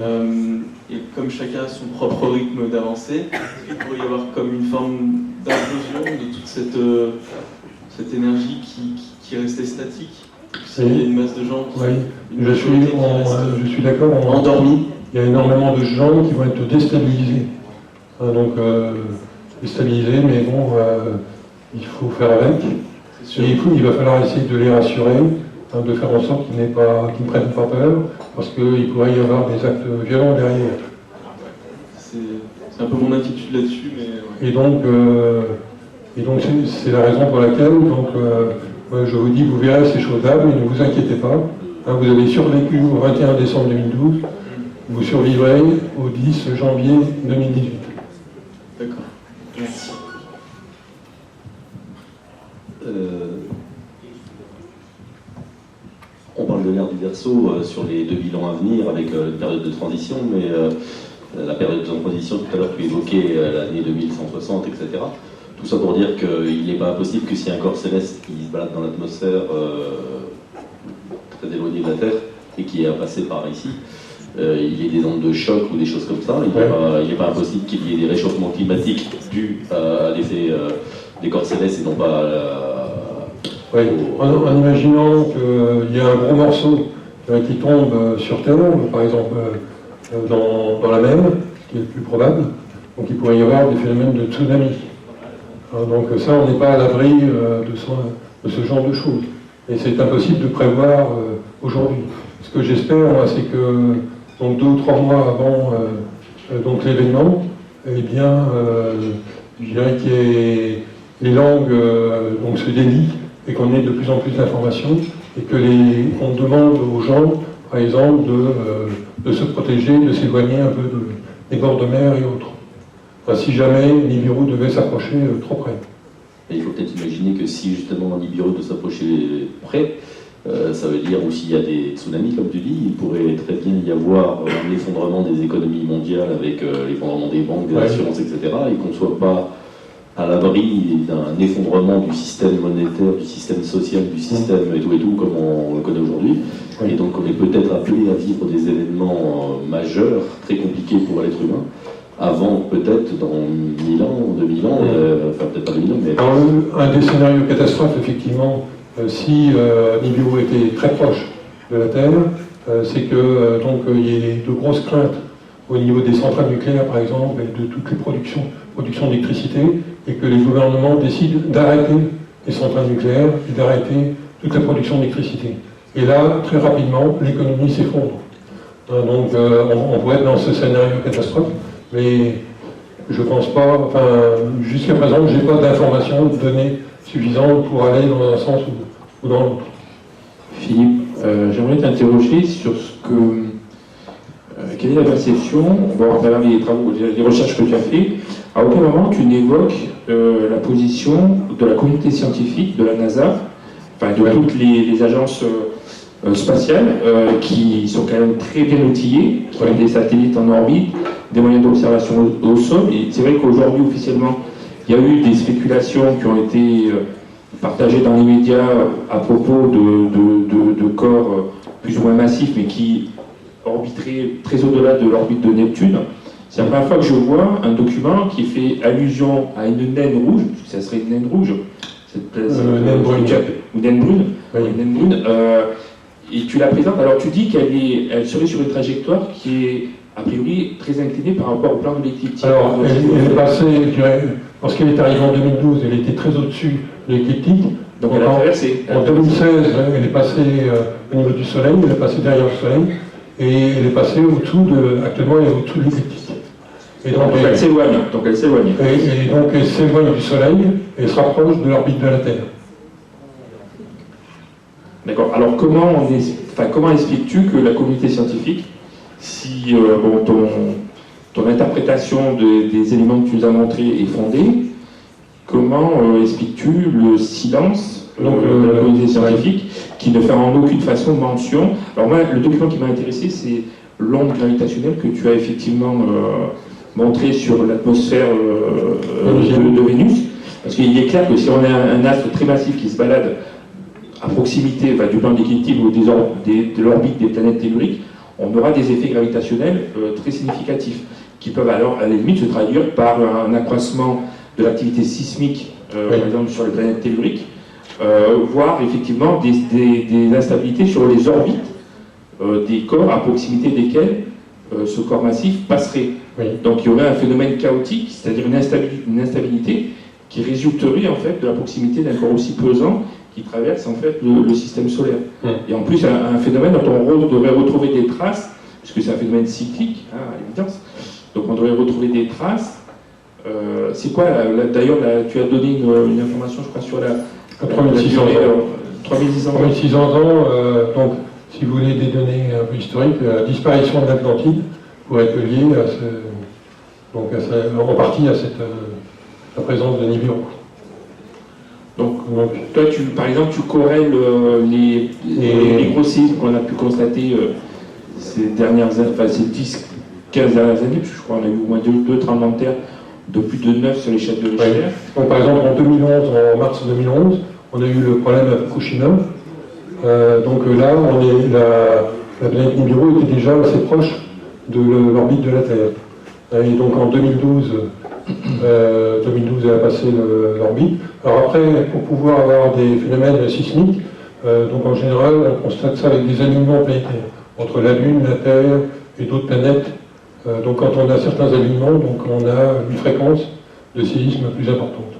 H: Et comme chacun a son propre rythme d'avancée, est-ce qu'il pourrait y avoir comme une forme d'implosion de toute cette énergie qui restait statique? Il y a une masse de gens qui...
A: Je suis d'accord.
H: Endormis.
A: Il y a énormément de gens qui vont être déstabilisés. Déstabilisés, mais bon, il faut faire avec. Et il va falloir essayer de les rassurer, de faire en sorte qu'ils ne prennent pas peur, parce qu'il pourrait y avoir des actes violents derrière.
H: C'est un peu mon inquiétude là-dessus, mais...
A: Et donc c'est la raison pour laquelle je vous dis, vous verrez ces choses-là, mais ne vous inquiétez pas. Vous avez survécu au 21 décembre 2012, vous survivrez au 10 janvier 2018.
H: D'accord. Merci.
G: On parle de l'ère du Verseau sur les 2 bilans à venir avec une période de transition, mais la période de transition, tout à l'heure tu évoquais l'année 2160, etc. Tout ça pour dire qu'il n'est pas impossible que si un corps céleste qui se balade dans l'atmosphère très éloigné de la Terre et qui est passé par ici, il y ait des ondes de choc ou des choses comme ça. Il n'est pas impossible qu'il y ait des réchauffements climatiques dus à l'effet des corps célestes et non pas à
A: en imaginant qu'il y a un gros morceau qui tombe sur Terre, par exemple dans la mer, ce qui est le plus probable, donc il pourrait y avoir des phénomènes de tsunami. Donc ça, on n'est pas à l'abri de ce genre de choses. Et c'est impossible de prévoir aujourd'hui. Ce que j'espère, c'est que donc 2 ou 3 mois avant l'événement, eh bien, je dirais que les langues se délient et qu'on ait de plus en plus d'informations et qu'on demande aux gens, par exemple, de se protéger, de s'éloigner un peu des bords de mer et autres. Si jamais Nibiru devait s'approcher trop près.
G: Et il faut peut-être imaginer que si justement Nibiru doit s'approcher près, ça veut dire, ou s'il y a des tsunamis, comme tu dis, il pourrait très bien y avoir un effondrement des économies mondiales avec l'effondrement des banques, des assurances, etc. Et qu'on ne soit pas à l'abri d'un effondrement du système monétaire, du système social, du système et tout, comme on le connaît aujourd'hui. Oui. Et donc on est peut-être appelé à vivre des événements majeurs, très compliqués pour l'être humain, avant peut-être dans 1000 ans, 2000 ans, enfin peut-être pas 2000 ans, mais...
A: Alors, un des scénarios catastrophes, effectivement, si Nibiru était très proche de la Terre, c'est que il y ait de grosses craintes au niveau des centrales nucléaires, par exemple, et de toutes les productions d'électricité, et que les gouvernements décident d'arrêter les centrales nucléaires et d'arrêter toute la production d'électricité. Et là, très rapidement, l'économie s'effondre. On pourrait être dans ce scénario catastrophe, mais je ne pense pas, jusqu'à présent, je n'ai pas d'informations, de données suffisantes pour aller dans un sens ou dans l'autre.
K: Philippe, j'aimerais t'interroger sur quelle est la perception, à travers les travaux, les recherches que tu as fait, à aucun moment tu n'évoques la position de la communauté scientifique, de la NASA, de toutes les agences spatiales qui sont quand même très bien outillées, qui ont des satellites en orbite, des moyens d'observation au sol. Et c'est vrai qu'aujourd'hui, officiellement, il y a eu des spéculations qui ont été partagées dans les médias à propos de corps plus ou moins massifs, mais qui orbiteraient très au-delà de l'orbite de Neptune. C'est la première fois que je vois un document qui fait allusion à une naine rouge, parce que ça serait une naine rouge, cette place,
A: naine brune.
K: Ou naine brune,
A: Oui.
K: une naine brune, et tu la présentes, alors tu dis elle serait sur une trajectoire qui est a priori très inclinée par rapport au plan de l'écliptique.
A: Alors, elle est passée, je dirais, lorsqu'elle est arrivée en 2012, elle était très au-dessus de l'écliptique.
K: Donc elle a traversé.
A: En 2016, elle est passée au niveau du Soleil, elle est passée derrière le Soleil, et elle est passée actuellement elle est au-dessous de l'écliptique. Et donc
K: elle s'éloigne.
A: Et donc elle s'éloigne du Soleil et se rapproche de l'orbite de la Terre.
K: D'accord. Alors comment expliques-tu que la communauté scientifique, si ton interprétation des éléments que tu nous as montrés est fondée, comment expliques-tu le silence de la communauté scientifique qui ne fait en aucune façon mention? Alors moi, le document qui m'a intéressé, c'est l'onde gravitationnelle que tu as effectivement montré sur l'atmosphère de Vénus. Parce qu'il est clair que si on a un astre très massif qui se balade à proximité du plan d'équilibre ou de l'orbite des planètes telluriques, on aura des effets gravitationnels très significatifs, qui peuvent alors à la limite se traduire par un accroissement de l'activité sismique, par exemple sur les planètes telluriques, voire effectivement des instabilités sur les orbites des corps à proximité desquels ce corps massif passerait.
A: Oui.
K: Donc il y aurait un phénomène chaotique, c'est-à-dire une instabilité qui résulterait en fait de la proximité d'un corps aussi pesant qui traverse en fait le système solaire. Et en plus un phénomène dont on devrait retrouver des traces, puisque c'est un phénomène cyclique, à l'évidence, donc on devrait retrouver des traces. C'est quoi, d'ailleurs, tu as donné une information, je crois, sur la
A: 3600 ans.
K: 3600
A: ans, donc si vous voulez des données un peu historiques, la disparition de l'Atlantide pourrait être liée en partie à la présence de Nibiru.
K: Donc, toi, par exemple, tu corrèles les gros séismes qu'on a pu constater ces 10-15 dernières années, parce que je crois qu'on a eu au moins deux tremblements de terre de plus de 9 sur l'échelle de Richter.
A: Ouais. Donc, par exemple, en mars 2011, on a eu le problème à Fukushima. Donc là, la planète Nibiru était déjà assez proche de l'orbite de la Terre. Et donc en 2012, elle a passé l'orbite. Alors après, pour pouvoir avoir des phénomènes sismiques, donc en général, on constate ça avec des alignements planétaires entre la Lune, la Terre et d'autres planètes. Donc quand on a certains alignements, donc on a une fréquence de séisme plus importante.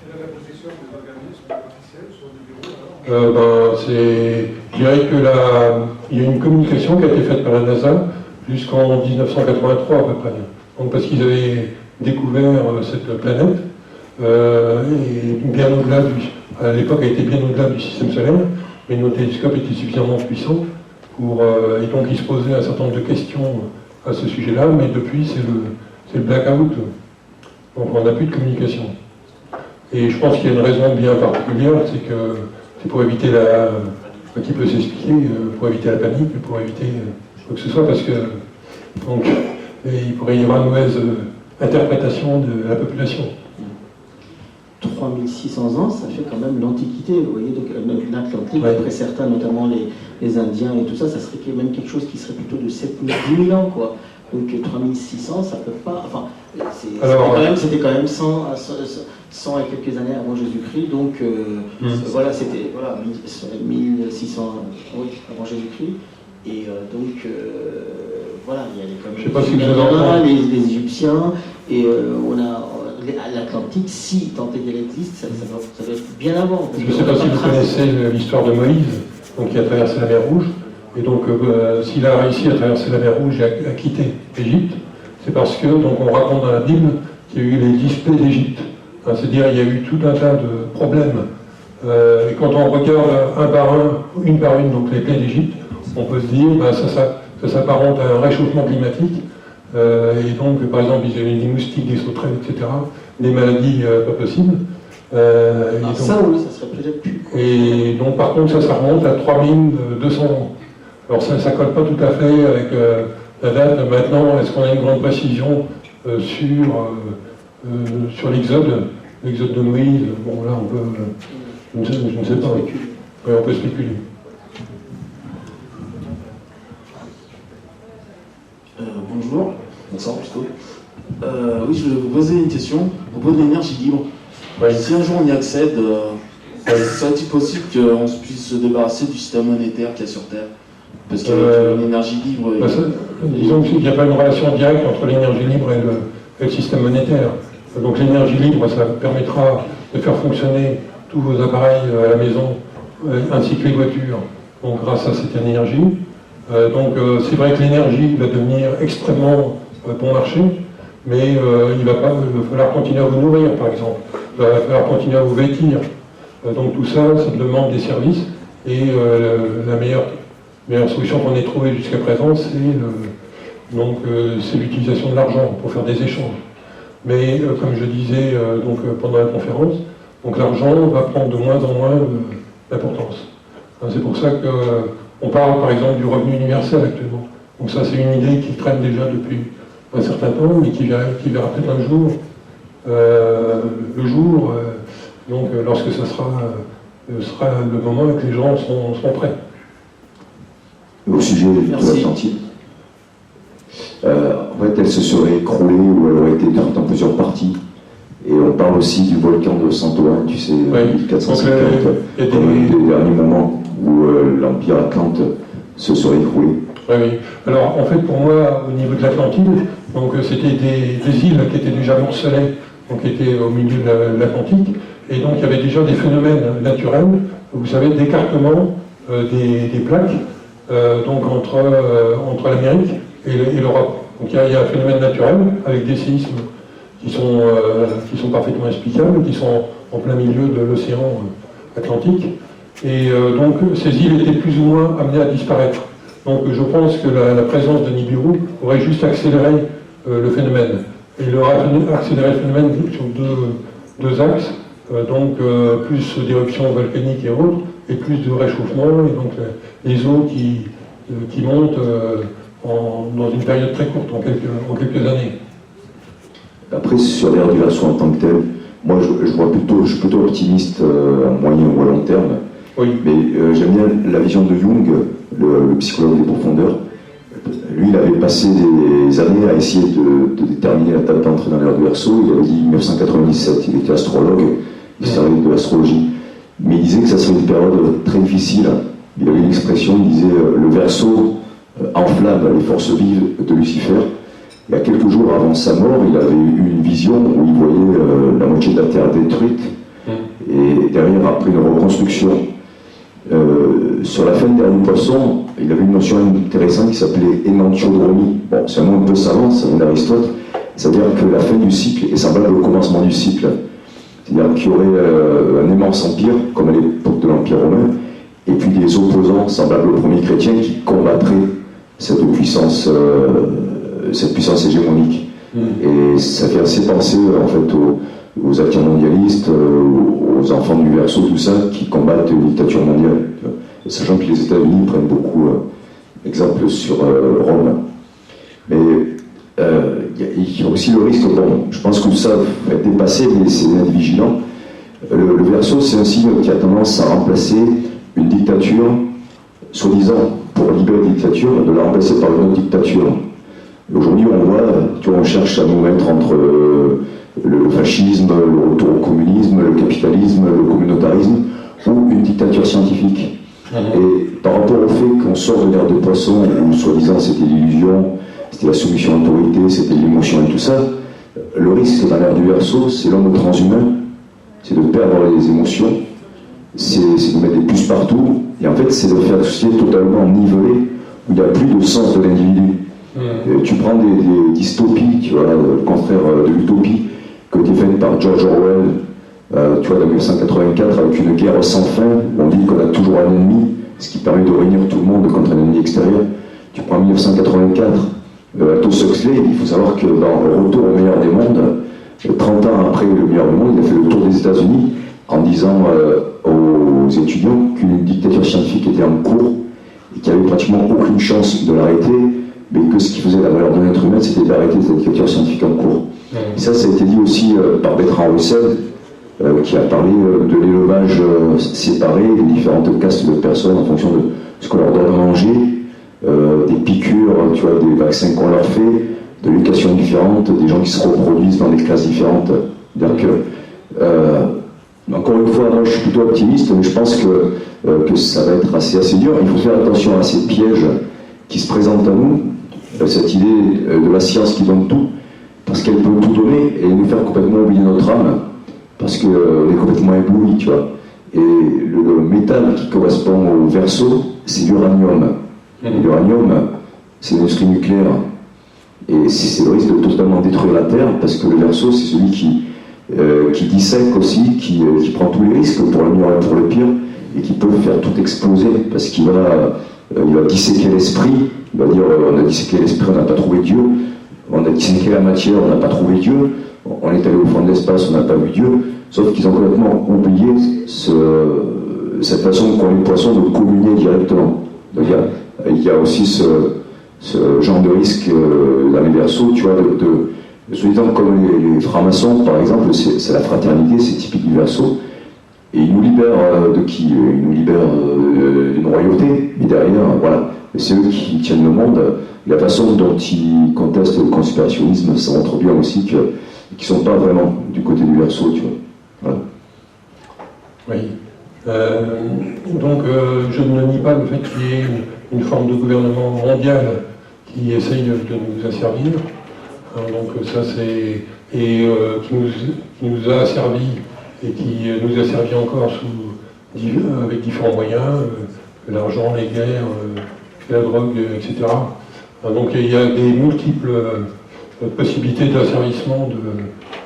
J: Quelle est la position des organismes officiels sur le Nibiru?
A: Je dirais qu'il y a une communication qui a été faite par la NASA jusqu'en 1983 à peu près. Donc parce qu'ils avaient découvert cette planète, et bien au-delà à l'époque elle était bien au-delà du système solaire, mais nos télescopes étaient suffisamment puissants et donc ils se posaient un certain nombre de questions à ce sujet-là, mais depuis c'est le blackout. Donc on n'a plus de communication. Et je pense qu'il y a une raison bien particulière, c'est pour éviter qui peut s'expliquer, pour éviter la panique, pour éviter quoi que ce soit, parce que donc, il pourrait y avoir une mauvaise interprétation de la population.
F: 3600 ans, ça fait quand même l'Antiquité, vous voyez, donc l'Atlantique, après certains, notamment les Indiens et tout ça, ça serait même quelque chose qui serait plutôt de 7000, 10 000 ans, quoi. Donc 3600, ça peut pas... Enfin, c'était quand même 100 et quelques années avant Jésus-Christ, donc voilà, c'était 1600 avant Jésus-Christ, et donc voilà, il y avait quand même...
A: Je sais pas si vous avez
F: les Égyptiens, et on a... L'Atlantique, si tant est qu'elle existe, ça doit être bien avant.
A: Je ne sais pas si vous connaissez l'histoire de Moïse, donc, qui a traversé la mer Rouge. Et donc, s'il a réussi à traverser la mer Rouge et à quitter l'Égypte, c'est parce que, donc, on raconte dans la Bible qu'il y a eu les 10 plaies d'Égypte. C'est-à-dire, il y a eu tout un tas de problèmes. Et quand on regarde une par une, donc les plaies d'Égypte, on peut se dire, ça s'apparente à un réchauffement climatique. Et donc, par exemple, ils avaient des moustiques, des sauterelles, etc., des maladies pas possibles. Donc,
F: ça, oui, ça serait peut-être plus.
A: et donc, par contre, ça remonte à 3200 ans. Alors, ça ne colle pas tout à fait avec la date. Maintenant, est-ce qu'on a une grande précision sur l'Exode de Moïse? Bon, là, on peut. Je ne sais pas. Oui, on peut spéculer.
L: Bonjour, bonsoir plutôt. Oui, je vais vous poser une question à propos de l'énergie libre.
A: Ouais.
L: Si un jour on y accède, serait-il possible qu'on puisse se débarrasser du système monétaire qu'il y a sur Terre? Parce qu'avec l'énergie libre...
A: Disons qu'il n'y a pas une relation directe entre l'énergie libre et le système monétaire. Donc l'énergie libre, ça permettra de faire fonctionner tous vos appareils à la maison, ainsi que les voitures, donc grâce à cette énergie. Donc c'est vrai que l'énergie va devenir extrêmement bon marché, mais il va falloir continuer à vous nourrir, par exemple. Il va falloir continuer à vous vêtir. Donc tout ça, ça demande des services. Et la meilleure solution qu'on ait trouvée jusqu'à présent, c'est l'utilisation de l'argent pour faire des échanges. Mais comme je disais pendant la conférence, donc l'argent va prendre de moins en moins d'importance. C'est pour ça qu'on parle par exemple du revenu universel actuellement. Donc ça c'est une idée qui traîne déjà depuis un certain temps, mais qui verra peut-être un jour, lorsque ce sera le moment et que les gens seront prêts.
M: Au sujet de l'Atlantide, en fait, elle se serait écroulée ou elle aurait été détruite en plusieurs parties. Et on parle aussi du volcan de Santorin, tu sais, 1450, comme un des derniers moments où l'Empire Atlante se serait écroulé.
A: Oui. Alors, en fait, pour moi, au niveau de l'Atlantide, donc c'était des îles qui étaient déjà morcelées, donc qui étaient au milieu de l'Atlantique, et donc il y avait déjà des phénomènes naturels, vous savez, d'écartement des plaques, donc entre l'Amérique et l'Europe. Donc il y a un phénomène naturel avec des séismes qui sont parfaitement explicables, qui sont en plein milieu de l'océan Atlantique. Et donc ces îles étaient plus ou moins amenées à disparaître. Donc je pense que la présence de Nibiru aurait juste accéléré le phénomène. Et il aurait accéléré le phénomène sur deux axes, plus d'éruptions volcaniques et autres, et plus de réchauffement, et donc les eaux qui montent dans une période très courte, en quelques années.
M: Après, sur l'ère du Verseau en tant que tel, moi je suis plutôt optimiste à moyen ou à long terme.
A: Oui.
M: Mais j'aime bien la vision de Jung, le psychologue des profondeurs. Lui, il avait passé des années à essayer de déterminer la date d'entrée dans l'ère du Verseau. Il avait dit 1997, il était astrologue, il servait de l'astrologie. Mais il disait que ça serait une période très difficile. Il avait une expression, il disait le Verseau enflamme les forces vives de Lucifer. Il y a quelques jours avant sa mort, il avait eu une vision où il voyait la moitié de la Terre détruite et derrière, après une reconstruction. Sur la fin de l'ère du Poisson, il avait une notion intéressante qui s'appelait énantiodromie. Bon, c'est un mot un peu savant, ça vient d'Aristote. C'est-à-dire que la fin du cycle est semblable au commencement du cycle. C'est-à-dire qu'il y aurait un immense empire, comme à l'époque de l'Empire romain, et puis des opposants semblables aux premiers chrétiens qui combattraient cette puissance hégémonique. Et ça fait assez penser en fait aux altermondialistes, aux enfants du Verseau, tout ça, qui combattent une dictature mondiale. Sachant que les États-Unis prennent beaucoup exemple sur Rome. Mais il y a aussi le risque, bon, je pense que ça va être dépassé, mais c'est d'être vigilant. Le Verseau, c'est un signe qui a tendance à remplacer une dictature, soi-disant pour libérer une dictature, de la remplacer par une autre dictature. Aujourd'hui, on voit, on cherche à nous mettre entre le fascisme, le retour au communisme, le capitalisme, le communautarisme, ou une dictature scientifique. Et par rapport au fait qu'on sort de l'ère de Poisson, où soi-disant c'était l'illusion, c'était la soumission à l'autorité, c'était l'émotion et tout ça, le risque dans l'ère du Verseau, c'est l'homme transhumain, c'est de perdre les émotions, c'est de mettre des puces partout, et en fait c'est de faire une société totalement nivelée, où il n'y a plus de sens de l'individu. Tu prends des dystopies, tu vois, le contraire de l'utopie, que été faite par George Orwell, tu vois, dans 1984, avec une guerre sans fin, où on dit qu'on a toujours un ennemi, ce qui permet de réunir tout le monde contre un ennemi extérieur. Tu prends 1984, Aldous Huxley, il faut savoir que dans le retour au meilleur des mondes, 30 ans après le meilleur du monde, il a fait le tour des États-Unis, en disant aux étudiants qu'une dictature scientifique était en cours et qu'il n'y avait pratiquement aucune chance de l'arrêter, mais que ce qui faisait la valeur de l'être humain, c'était d'arrêter cette dictature scientifique en cours. Et ça a été dit aussi par Bertrand Russell, qui a parlé de l'élevage séparé, des différentes castes de personnes en fonction de ce qu'on leur donne à manger, des piqûres, tu vois, des vaccins qu'on leur fait, de l'éducation différente, des gens qui se reproduisent dans des classes différentes. Donc, encore une fois, moi je suis plutôt optimiste, mais je pense que ça va être assez dur. Il faut faire attention à ces pièges qui se présentent à nous, cette idée de la science qui donne tout, parce qu'elle peut tout donner et nous faire complètement oublier notre âme, parce qu'on est complètement ébloui, tu vois. Et le métal qui correspond au verso, c'est l'uranium. L'uranium, c'est l'industrie nucléaire. Et c'est le risque de totalement détruire la Terre, parce que le verso, c'est celui qui dissèque aussi, qui prend tous les risques pour le meilleur et pour le pire, et qui peut faire tout exploser, parce qu'il va disséquer l'esprit, il va dire on a disséqué l'esprit, on n'a pas trouvé Dieu, on a disséqué la matière, on n'a pas trouvé Dieu, on est allé au fond de l'espace, on n'a pas vu Dieu, sauf qu'ils ont complètement oublié cette façon qu'ont les poissons de communier directement. Donc il y a aussi ce genre de risque dans les Verseaux, tu vois, soi-disant comme les francs-maçons, par exemple, c'est la fraternité, c'est typique du Verseau, et ils nous libèrent de qui? Ils nous libèrent d'une royauté, mais derrière, voilà, c'est eux qui tiennent le monde. La façon dont ils contestent le conspirationnisme, ça montre bien aussi qu'ils ne sont pas vraiment du côté du Verseau, tu vois. Voilà.
A: Oui. Donc, je ne nie pas le fait qu'il y ait une forme de gouvernement mondial qui essaye de nous asservir. Donc ça c'est... et qui nous a asservi et qui nous a servi encore avec différents moyens, l'argent, les guerres, la drogue, etc. Donc il y a des multiples possibilités d'asservissement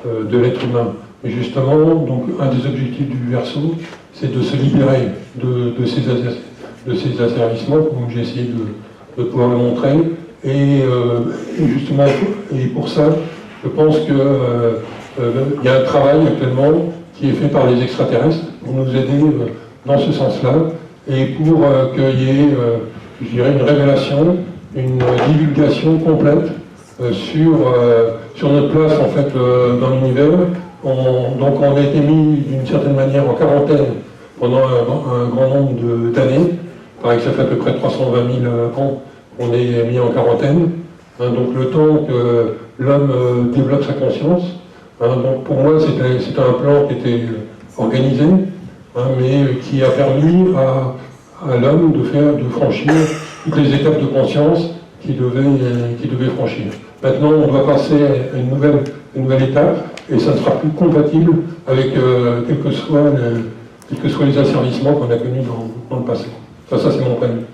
A: de l'être humain. Et justement, donc, un des objectifs du Verseau, c'est de se libérer de ces asservissements, comme j'ai essayé de pouvoir le montrer. Et justement, et pour ça, je pense qu'il y a un travail actuellement qui est fait par les extraterrestres pour nous aider dans ce sens-là, et pour qu'il y ait, je dirais, une révélation, une divulgation complète sur notre place en fait dans l'univers. Donc on a été mis d'une certaine manière en quarantaine pendant un grand nombre d'années. Il paraît que ça fait à peu près 320 000 ans qu'on est mis en quarantaine. Donc le temps que l'homme développe sa conscience. Donc pour moi c'était un plan qui était organisé, mais qui a permis à l'homme de franchir toutes les étapes de conscience qu'il devait franchir. Maintenant on doit passer à une nouvelle étape, et ça ne sera plus compatible avec quels que soient les asservissements qu'on a connus dans le passé. Ça c'est mon point de vue.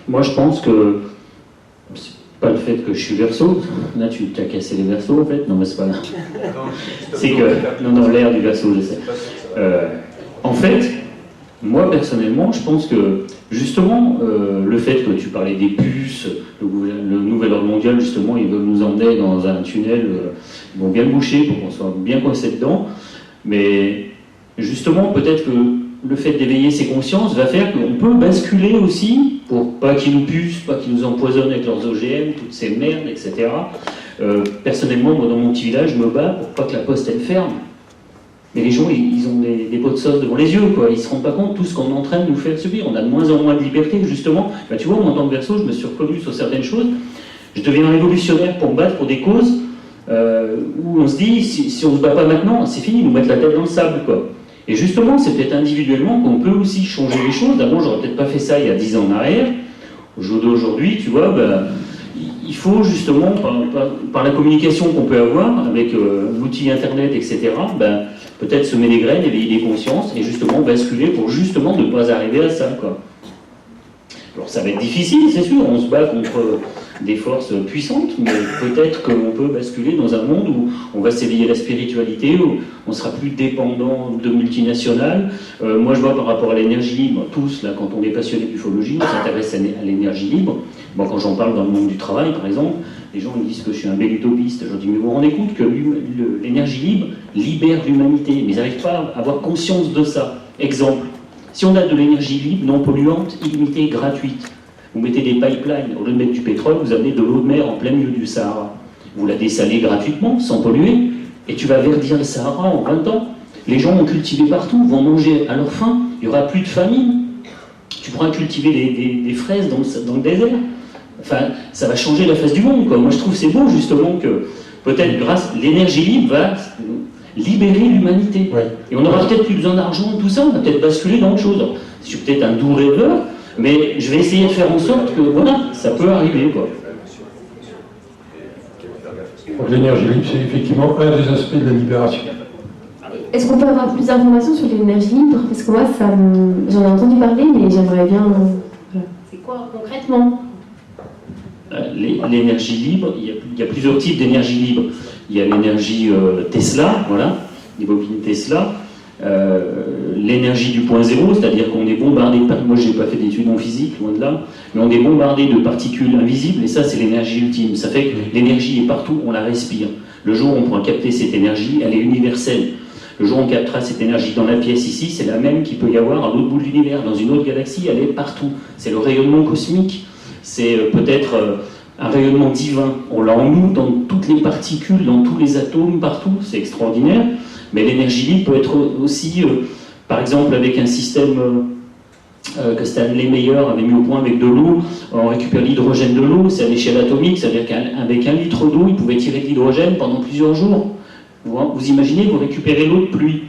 D: Moi, je pense que c'est pas le fait que je suis Verseau. Là, tu as cassé les Verseaux, en fait. Non, mais c'est pas là. C'est que... Non, l'air du Verseau, je sais. En fait, moi, personnellement, je pense que, justement, le fait que tu parlais des puces, le nouvel ordre mondial, justement, ils veulent nous emmener dans un tunnel, ils vont bien le boucher pour qu'on soit bien coincé dedans. Mais, justement, peut-être que le fait d'éveiller ses consciences va faire qu'on peut basculer aussi, pour pas qu'ils nous pucent, pas qu'ils nous empoisonnent avec leurs OGM, toutes ces merdes, etc. Personnellement, moi dans mon petit village, je me bats pour pas que la poste elle ferme. Mais les gens, ils ont des pots de sauce devant les yeux, quoi. Ils se rendent pas compte de tout ce qu'on est en train de nous faire subir. On a de moins en moins de liberté, justement. Bah, tu vois, moi en tant que Verseau, je me suis reconnu sur certaines choses. Je deviens révolutionnaire pour me battre pour des causes où on se dit, si on se bat pas maintenant, c'est fini, nous mettre la tête dans le sable, quoi. Et justement, c'est peut-être individuellement qu'on peut aussi changer les choses. D'abord, j'aurais peut-être pas fait ça il y a 10 ans en arrière. Au jour d'aujourd'hui, tu vois, il faut justement, par la communication qu'on peut avoir avec l'outil Internet, etc., peut-être semer des graines, éveiller des consciences et justement basculer pour justement ne pas arriver à ça, quoi. Alors ça va être difficile, c'est sûr, on se bat contre des forces puissantes, mais peut-être qu'on peut basculer dans un monde où on va s'éveiller à la spiritualité, où on sera plus dépendant de multinationales. Moi je vois par rapport à l'énergie libre, tous, là, quand on est passionné d'ufologie, on s'intéresse à l'énergie libre. Moi quand j'en parle dans le monde du travail, par exemple, Les gens me disent que je suis un bel utopiste. Je leur dis, mais vous vous rendez compte que l'énergie libre libère l'humanité, mais ils n'arrivent pas à avoir conscience de ça. Exemple, si on a de l'énergie libre, non polluante, illimitée, gratuite, vous mettez des pipelines, au lieu de mettre du pétrole, vous amenez de l'eau de mer en plein milieu du Sahara. Vous la dessalez gratuitement, sans polluer, et tu vas verdir le Sahara en 20 ans. Les gens vont cultiver partout, vont manger à leur faim, il n'y aura plus de famine. Tu pourras cultiver des fraises dans le désert. Enfin, ça va changer la face du monde, quoi. Moi, je trouve que c'est beau, justement, que peut-être grâce à l'énergie libre va libérer l'humanité. Ouais. Et on n'aura peut-être plus besoin d'argent et tout ça, on va peut-être basculer dans autre chose. Alors, je suis peut-être un doux rêveur, mais je vais essayer de faire en sorte que, voilà, ça peut arriver, quoi.
A: Donc l'énergie libre, c'est effectivement un des aspects de la libération.
N: Est-ce qu'on peut avoir plus d'informations sur l'énergie libre? Parce que moi, j'en ai entendu parler, mais j'aimerais bien... Voilà. C'est quoi concrètement?
D: L'énergie libre, il y a plusieurs types d'énergie libre. Il y a l'énergie Tesla, voilà, les bobines Tesla. L'énergie du point zéro, c'est-à-dire qu'on est bombardé de... Moi, je n'ai pas fait d'études en physique, loin de là, mais on est bombardé de particules invisibles, et ça, c'est l'énergie ultime. Ça fait que l'énergie est partout, on la respire. Le jour où on pourra capter cette énergie, elle est universelle. Le jour où on captera cette énergie dans la pièce ici, c'est la même qu'il peut y avoir à l'autre bout de l'univers. Dans une autre galaxie, elle est partout. C'est le rayonnement cosmique. C'est peut-être un rayonnement divin. On l'a en nous, dans toutes les particules, dans tous les atomes, partout. C'est extraordinaire. Mais l'énergie libre peut être aussi, par exemple, avec un système que Stanley Meyer avait mis au point avec de l'eau. On récupère l'hydrogène de l'eau, c'est à l'échelle atomique. C'est-à-dire qu'avec 1 litre d'eau, il pouvait tirer de l'hydrogène pendant plusieurs jours. Vous imaginez, vous récupérez l'eau de pluie.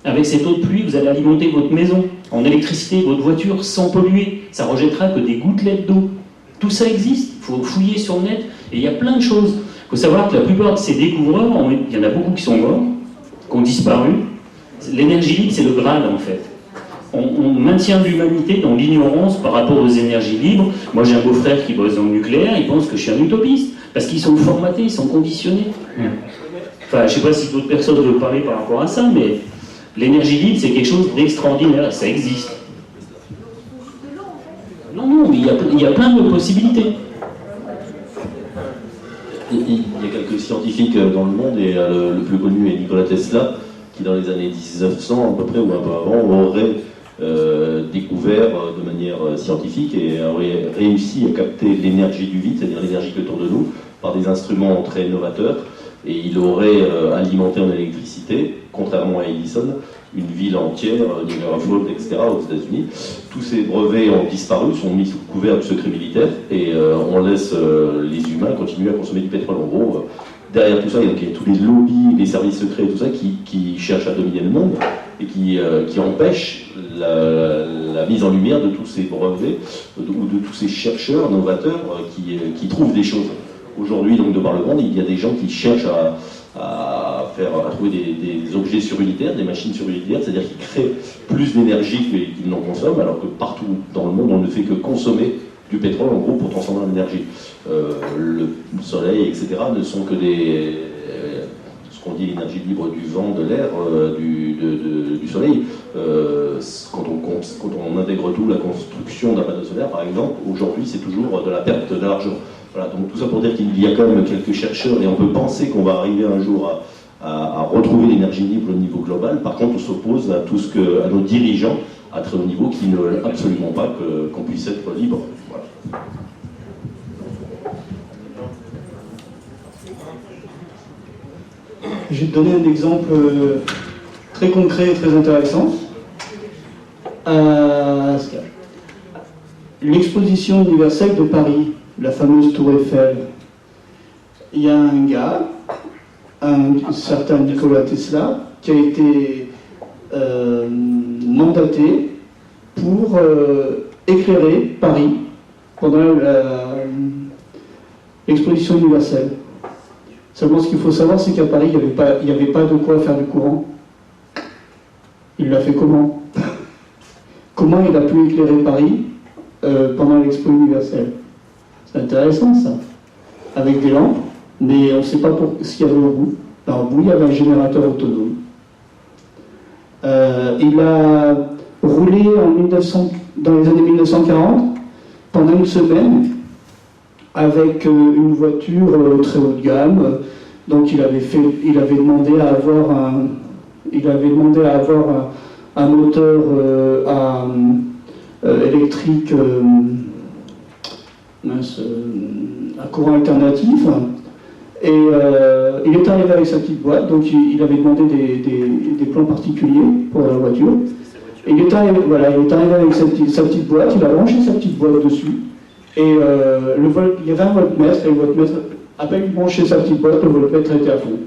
D: Avec cette eau de pluie, vous allez alimenter votre maison en électricité, votre voiture, sans polluer. Ça rejettera que des gouttelettes d'eau. Tout ça existe. Il faut fouiller sur le net. Et il y a plein de choses. Il faut savoir que la plupart de ces découvreurs, il y en a beaucoup qui sont morts, qui ont disparu. L'énergie libre, c'est le Graal, en fait. On maintient l'humanité dans l'ignorance par rapport aux énergies libres. Moi, j'ai un beau-frère qui bosse dans le nucléaire, il pense que je suis un utopiste. Parce qu'ils sont formatés, ils sont conditionnés. Enfin, je ne sais pas si d'autres personnes veulent parler par rapport à ça, mais l'énergie libre, c'est quelque chose d'extraordinaire, ça existe. Non, mais il y a plein de possibilités.
G: Il y a quelques scientifiques dans le monde, et le plus connu est Nikola Tesla, qui dans les années 1900, à peu près, ou un peu avant, aurait découvert de manière scientifique et aurait réussi à capter l'énergie du vide, c'est-à-dire l'énergie qui est autour de nous, par des instruments très novateurs. Et il aurait alimenté en électricité, contrairement à Edison, une ville entière, Niagara Falls, etc., aux États-Unis. Tous ces brevets ont disparu, sont mis sous couvert du secret militaire, et on laisse les humains continuer à consommer du pétrole. En gros, derrière tout ça, il y a tous les lobbies, les services secrets et tout ça qui cherchent à dominer le monde et qui empêchent la mise en lumière de tous ces brevets ou de tous ces chercheurs novateurs qui trouvent des choses. Aujourd'hui, donc, de par le monde, il y a des gens qui cherchent à trouver des objets surunitaires, des machines surunitaires, c'est-à-dire qui créent plus d'énergie qu'ils n'en consomment, alors que partout dans le monde, on ne fait que consommer du pétrole, en gros, pour transformer en énergie. Le soleil, etc., ne sont que ce qu'on dit l'énergie libre du vent, de l'air, du soleil. Quand on intègre tout, la construction d'un panneau solaire, par exemple, aujourd'hui, c'est toujours de la perte d'argent. Voilà, donc tout ça pour dire qu'il y a quand même quelques chercheurs, et on peut penser qu'on va arriver un jour à retrouver l'énergie libre au niveau global. Par contre, on s'oppose à nos dirigeants à très haut niveau qui ne veulent absolument pas qu'on puisse être libre. Voilà.
O: Je vais te donner un exemple très concret et très intéressant. L'exposition universelle de Paris, la fameuse Tour Eiffel. Il y a un gars, un certain Nikola Tesla, qui a été mandaté pour éclairer Paris pendant l'exposition universelle. Seulement, ce qu'il faut savoir, c'est qu'à Paris, il n'y avait pas de quoi faire du courant. Il l'a fait comment? Comment il a pu éclairer Paris pendant l'expo universelle? C'est intéressant, ça. Avec des lampes, mais on ne sait pas ce qu'il y avait au bout. Alors, au bout, il y avait un générateur autonome. Il a roulé dans les années 1940, pendant une semaine, avec une voiture très haut de gamme. Donc il avait demandé à avoir un moteur électrique à courant alternatif. Et il est arrivé avec sa petite boîte, donc il avait demandé des plans particuliers pour la voiture. Et il est arrivé avec sa petite boîte, il a branché sa petite boîte dessus. Et il y avait un voltmètre, et le voltmètre, à peine branché sa petite boîte, le voltmètre était à fond.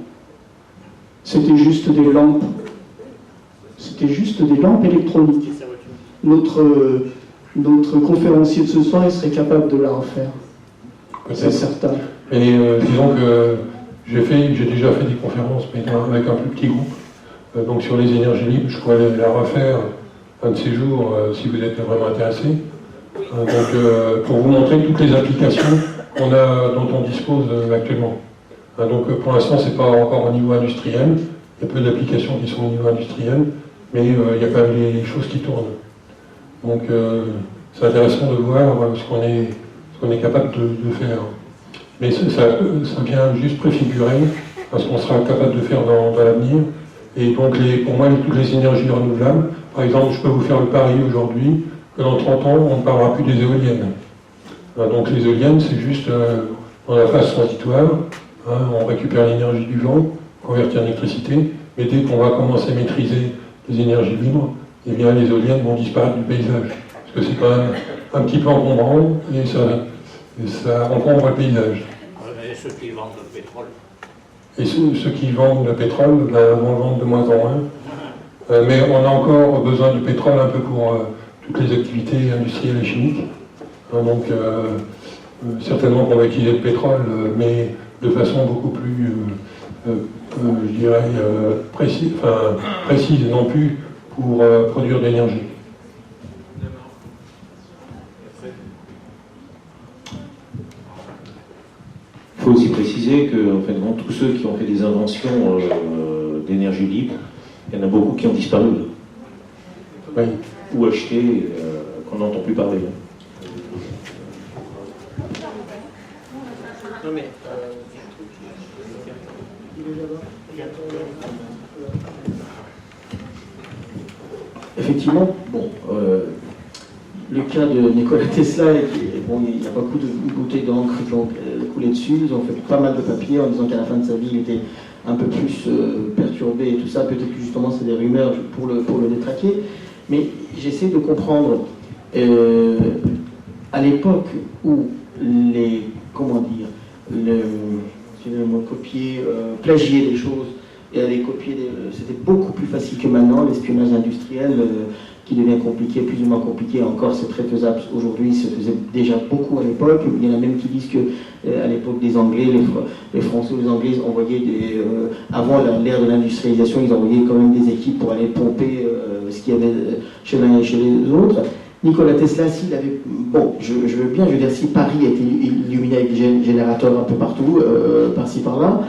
O: C'était juste des lampes. C'était juste des lampes électroniques. Notre conférencier de ce soir, il serait capable de la refaire. C'est certain.
A: Et disons que j'ai déjà fait des conférences, mais avec un plus petit groupe, donc sur les énergies libres. Je pourrais la refaire un de ces jours si vous êtes vraiment intéressé. Donc pour vous montrer toutes les applications dont on dispose actuellement. Donc pour l'instant, c'est pas encore au niveau industriel. Il y a peu d'applications qui sont au niveau industriel, mais il y a quand même des choses qui tournent. Donc c'est intéressant de voir ce qu'on est capable de faire. Mais ça vient juste préfigurer ce qu'on sera capable de faire dans l'avenir. Et donc pour moi, toutes les énergies renouvelables, par exemple, je peux vous faire le pari aujourd'hui que dans 30 ans, on ne parlera plus des éoliennes. Donc les éoliennes, c'est juste dans la phase transitoire, on récupère l'énergie du vent, convertit en électricité, mais dès qu'on va commencer à maîtriser les énergies libres, eh bien les éoliennes vont disparaître du paysage. Parce que c'est quand même un petit peu encombrant et ça encombre le paysage.
C: Et ceux qui vendent le pétrole.
A: Et ceux qui vendent le pétrole vont le vendre de moins en moins. Mais on a encore besoin du pétrole un peu pour toutes les activités industrielles et chimiques. Donc certainement qu'on va utiliser le pétrole, mais de façon beaucoup plus, je dirais, précise, non plus pour produire de l'énergie.
F: Il faut aussi préciser que, en fait, tous ceux qui ont fait des inventions d'énergie libre, il y en a beaucoup qui ont disparu.
A: Oui.
F: Ou acheté, qu'on n'entend plus parler.
C: Non mais,
F: Effectivement, le cas de Nikola Tesla, il y a beaucoup de bouteilles d'encre qui ont coulé dessus, ils ont fait pas mal de papiers en disant qu'à la fin de sa vie, il était un peu plus perturbé et tout ça. Peut-être que justement, c'est des rumeurs pour le détraquer. Mais j'essaie de comprendre, à l'époque où plagier des choses et aller copier, c'était beaucoup plus facile que maintenant. L'espionnage industriel qui devient compliqué, plus ou moins compliqué, encore c'est très faisable aujourd'hui, se faisait déjà beaucoup à l'époque. Il y en a même qui disent que à l'époque des Anglais, les Français ou les Anglais envoyaient avant l'ère de l'industrialisation, ils envoyaient quand même des équipes pour aller pomper ce qu'il y avait chez l'un et chez les autres. Nikola Tesla, s'il avait... je veux bien, si Paris était illuminé avec des générateurs un peu partout, par-ci par-là,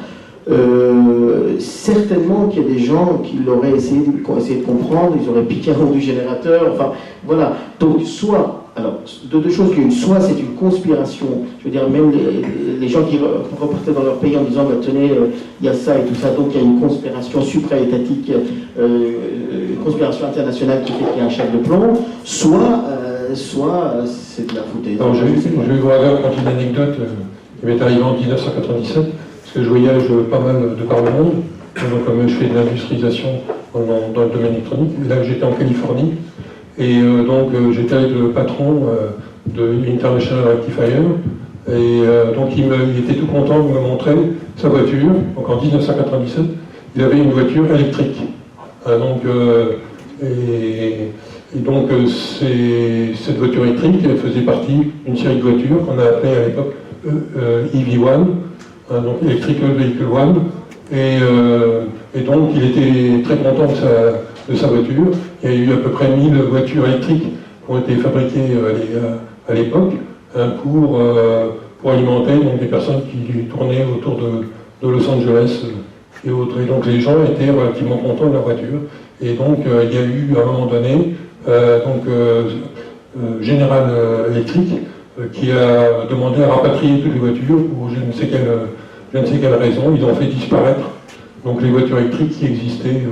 F: certainement qu'il y a des gens qui l'auraient essayé de comprendre, ils auraient piqué un rond du générateur, enfin, voilà. Donc, deux choses l'une, soit c'est une conspiration, je veux dire, même les gens qui repartaient dans leur pays en disant, tenez, il y a ça et tout ça, donc il y a une conspiration supra-étatique, une conspiration internationale qui fait qu'il y a un chef de plomb, soit c'est de la foutaise.
A: Alors, je vais vous raconter une anecdote qui m'est arrivée en 1997, parce que je voyage pas mal de par le monde, donc comme je fais de l'industrialisation dans le domaine électronique. Là, j'étais en Californie, et donc j'étais avec le patron de International Rectifier, et donc il était tout content de me montrer sa voiture. Donc en 1997, il avait une voiture électrique. Donc cette voiture électrique, elle faisait partie d'une série de voitures qu'on a appelée à l'époque EV1, donc Electric Vehicle One, et donc il était très content de sa voiture. Il y a eu à peu près 1000 voitures électriques qui ont été fabriquées à l'époque pour alimenter donc, des personnes qui tournaient autour de Los Angeles et autres. Et donc les gens étaient relativement contents de leur voiture. Et donc il y a eu à un moment donné General Electric qui a demandé à rapatrier toutes les voitures pour je ne sais quelle raison. Ils ont fait disparaître donc les voitures électriques qui existaient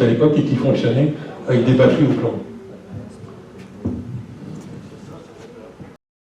A: à l'époque et qui fonctionnaient avec des batteries au plomb.